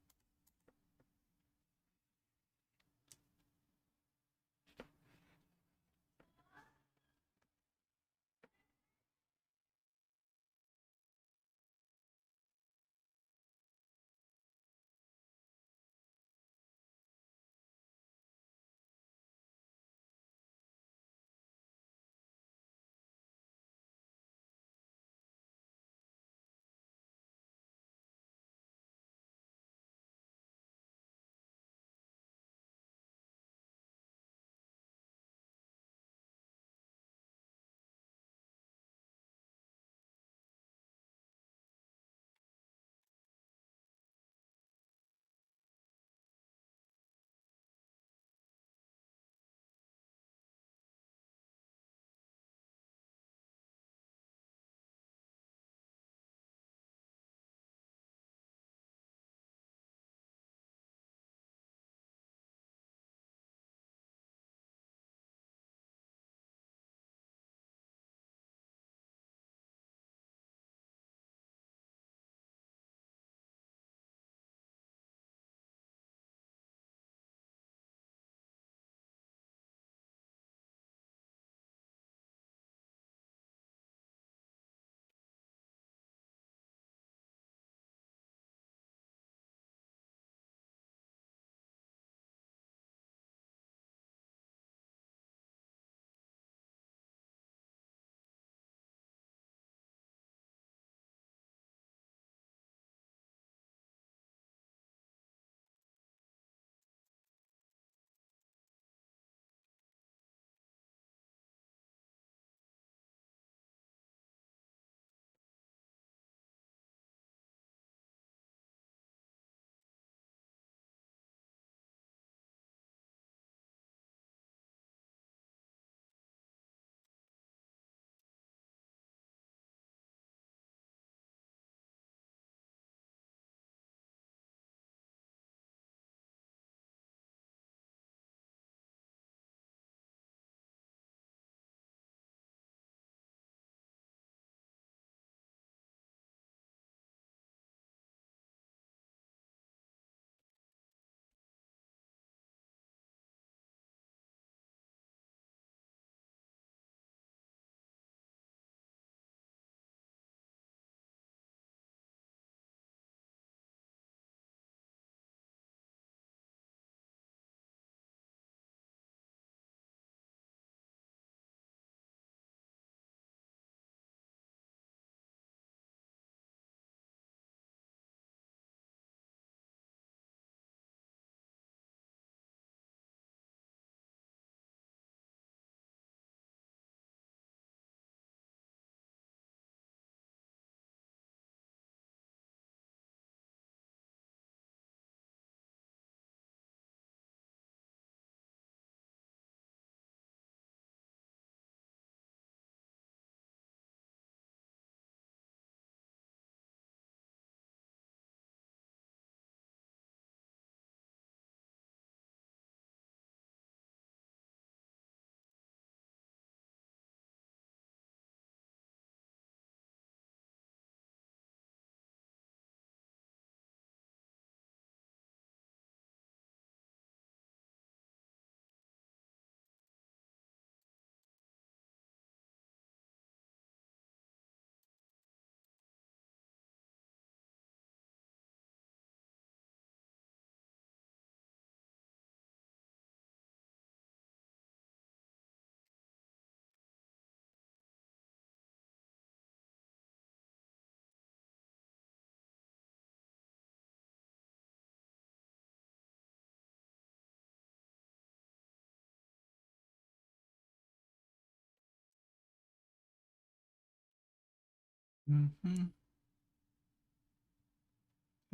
Mm-hmm.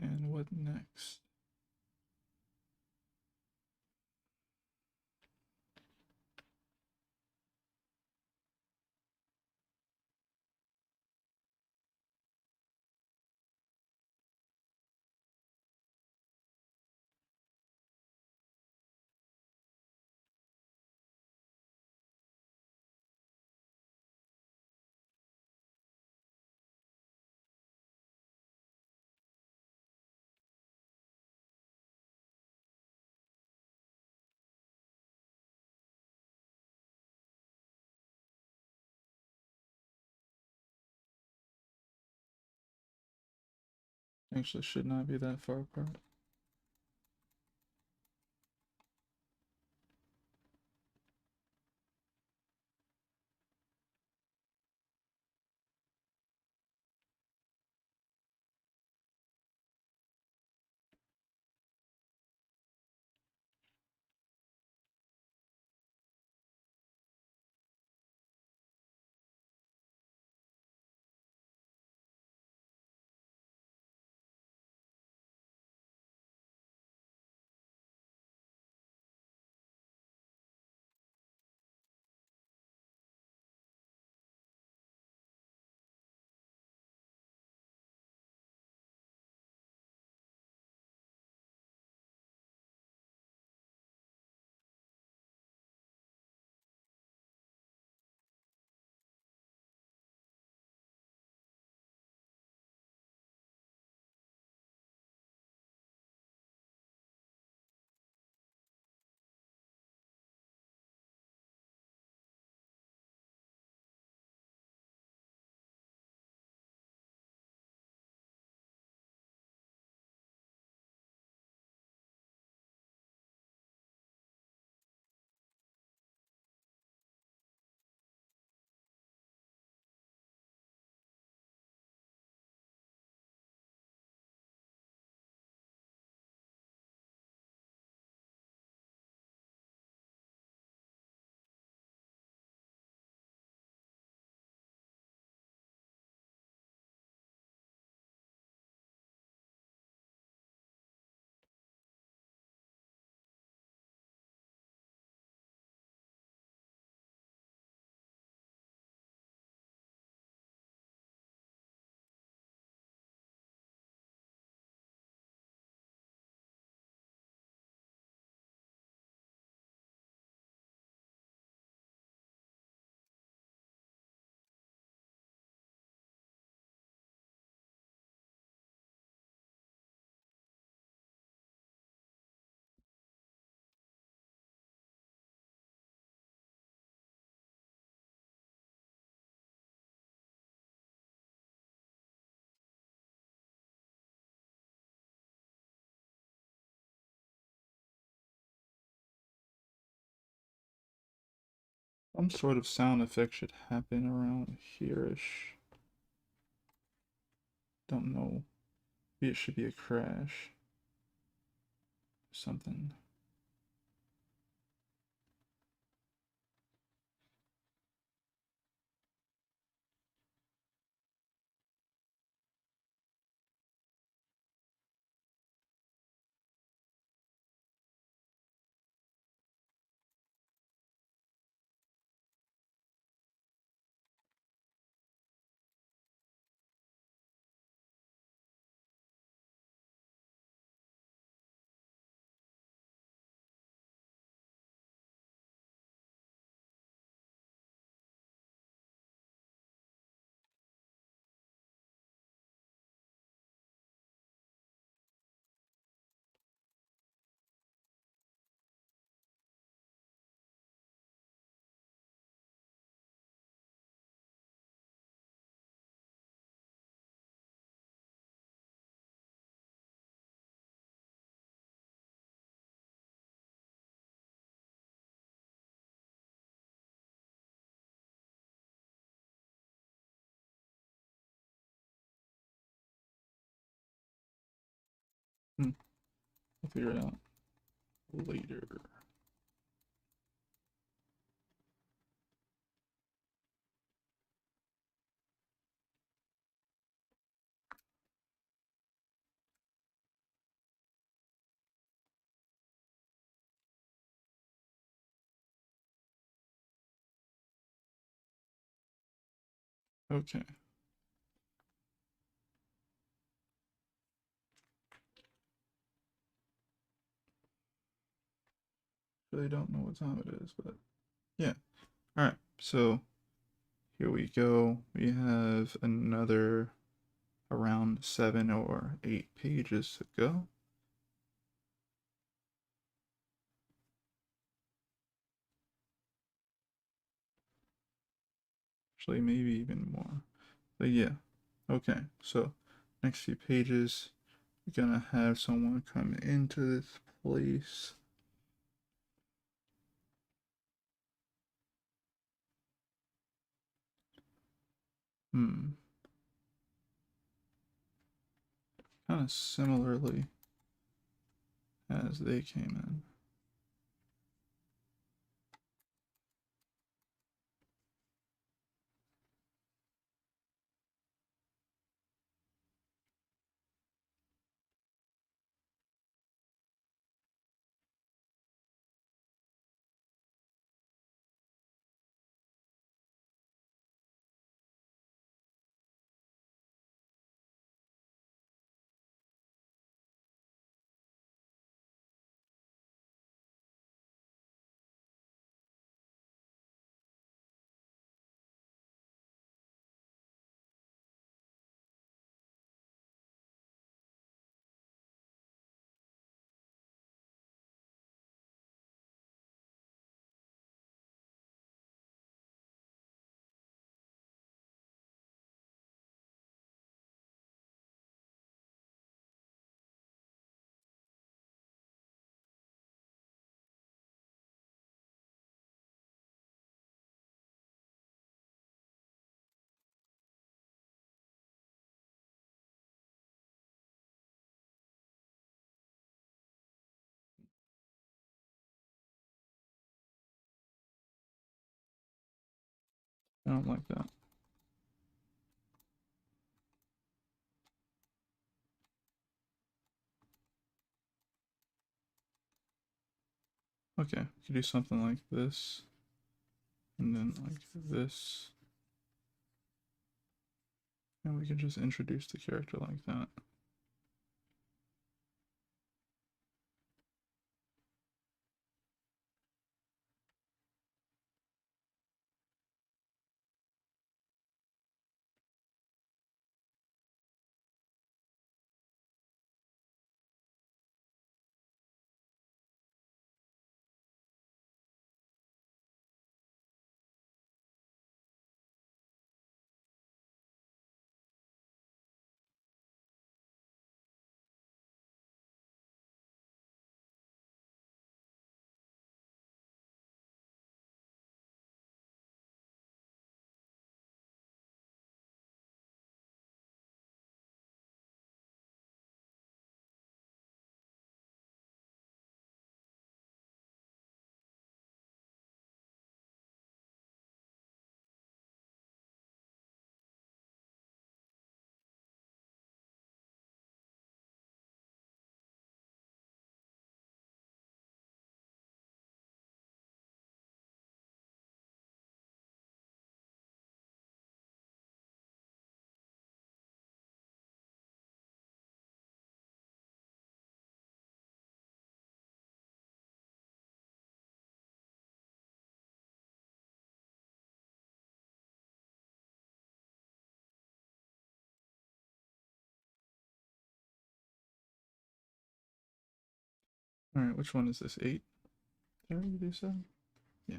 And what next? Actually, should not be that far apart. Some sort of sound effect should happen around here-ish. Don't know. Maybe it should be a crash. Something. Hmm. I'll figure it out later. Okay. Really don't know what time it is, but yeah. All right. So here we go. We have another around 7 or 8 pages to go. Actually, maybe even more. But yeah. Okay. So next few pages, we're gonna have someone come into this place. Hmm. Kind of similarly as they came in. I don't like that. Okay, we could do something like this, and then like this, and we can just introduce the character like that. All right, which one is this? 8? Did I already do 7? Yeah.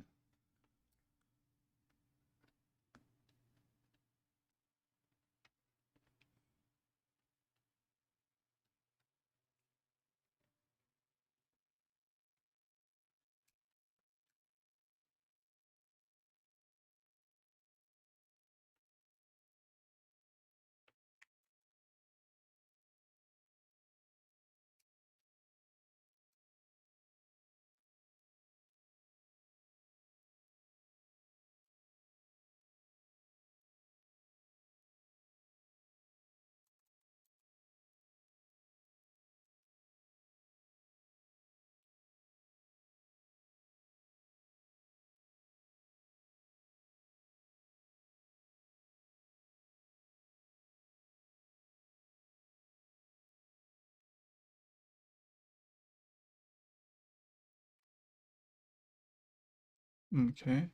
Okay.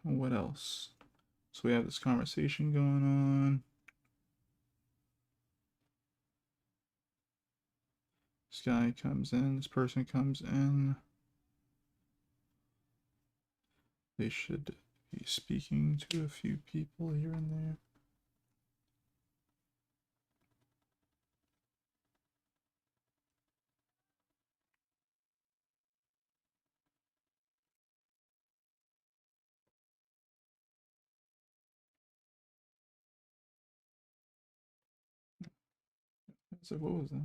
What else? So we have this conversation going on. This guy comes in, this person comes in. They should be speaking to a few people here and there. So what was that?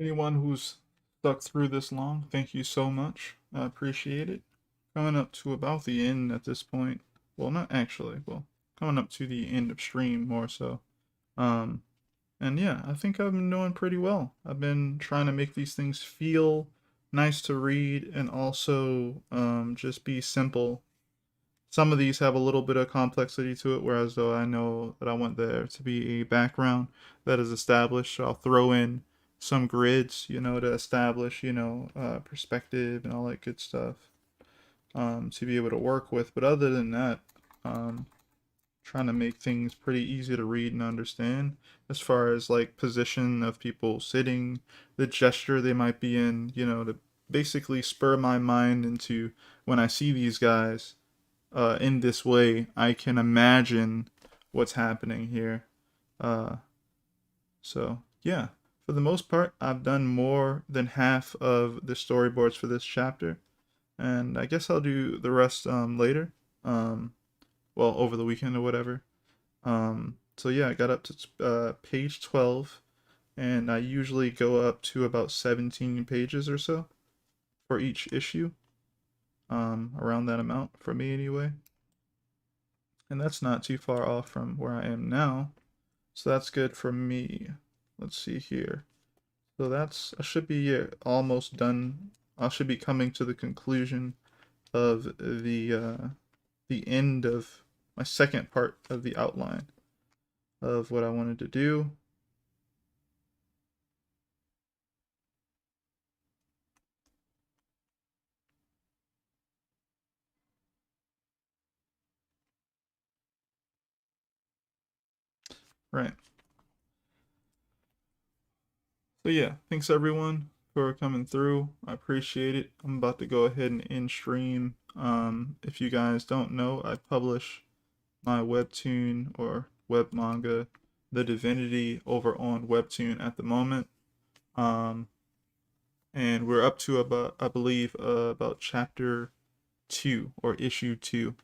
Anyone who's stuck through this long, thank you so much. I appreciate it. Coming up to about the end at this point. Well, not actually. Well, coming up to the end of stream more so. Um, and yeah, I think I've been doing pretty well. I've been trying to make these things feel nice to read and also just be simple. Some of these have a little bit of complexity to it, whereas though I know that I want there to be a background that is established, so I'll throw in some grids, to establish, perspective and all that good stuff, to be able to work with. But other than that, um, trying to make things pretty easy to read and understand as far as like position of people sitting, the gesture they might be in, to basically spur my mind into when I see these guys in this way, I can imagine what's happening here. Uh, so, yeah, for the most part, I've done more than half of the storyboards for this chapter, and I guess I'll do the rest later. Um, well, over the weekend or whatever. So yeah, I got up to page 12, and I usually go up to about 17 pages or so for each issue. Around that amount for me anyway. And that's not too far off from where I am now. So that's good for me. Let's see here. So I should be almost done. I should be coming to the conclusion of the end of my second part of the outline of what I wanted to do. Right. So yeah, thanks everyone for coming through. I appreciate it. I'm about to go ahead and end stream. If you guys don't know, I publish my webtoon or web manga, The Divinity, over on webtoon at the moment. Um, and we're up to about, I believe, about chapter 2 or issue 2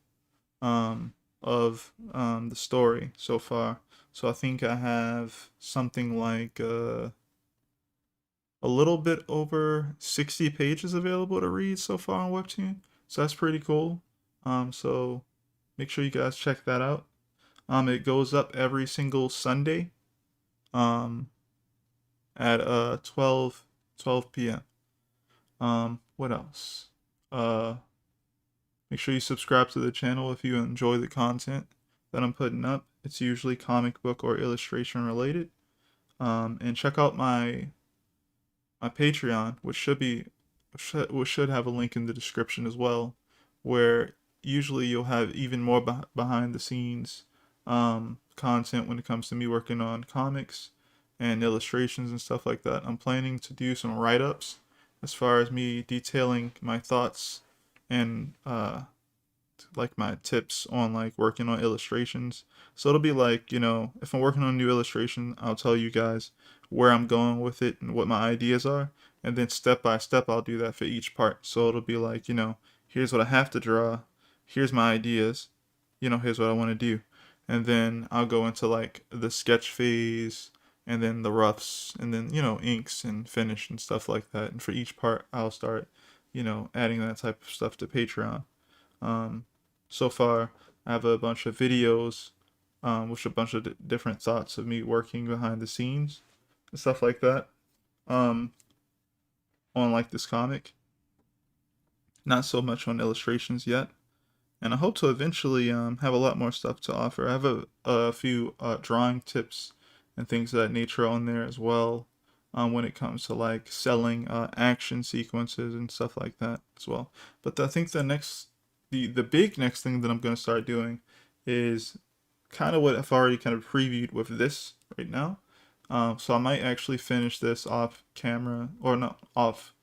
of the story so far. So I think I have something like a little bit over 60 pages available to read so far on webtoon. So that's pretty cool. So make sure you guys check that out. It goes up every single Sunday um, at 12 p.m. What else? Uh, Make sure you subscribe to the channel if you enjoy the content that I'm putting up. It's usually comic book or illustration related. And check out my Patreon, which should have a link in the description as well, where usually you'll have even more behind the scenes content when it comes to me working on comics and illustrations and stuff like that. I'm planning to do some write-ups as far as me detailing my thoughts and like my tips on like working on illustrations. So it'll be like, if I'm working on a new illustration, I'll tell you guys where I'm going with it and what my ideas are. And then step by step, I'll do that for each part. So it'll be like, here's what I have to draw. Here's my ideas. Here's what I want to do. And then I'll go into like the sketch phase and then the roughs and then, inks and finish and stuff like that. And for each part, I'll start, adding that type of stuff to Patreon. Um, so far, I have a bunch of videos, with a bunch of different thoughts of me working behind the scenes and stuff like that, um, on like this comic. Not so much on illustrations yet, and I hope to eventually have a lot more stuff to offer. I have a few drawing tips and things of that nature on there as well, when it comes to like selling action sequences and stuff like that as well. But I think the big next thing that I'm going to start doing is kind of what I've already kind of previewed with this right now. So I might actually finish this off camera or not off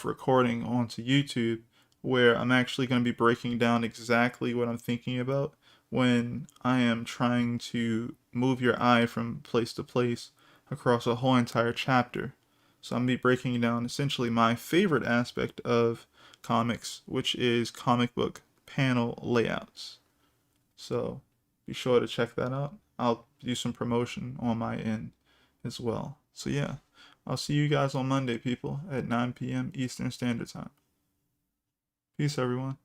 recording onto YouTube, where I'm actually going to be breaking down exactly what I'm thinking about when I am trying to move your eye from place to place across a whole entire chapter. So I'm going to be breaking down essentially my favorite aspect of comics, which is comic book panel layouts. So be sure to check that out. I'll do some promotion on my end as well. So yeah. I'll see you guys on Monday, people, at 9 p.m. Eastern Standard Time. Peace, everyone.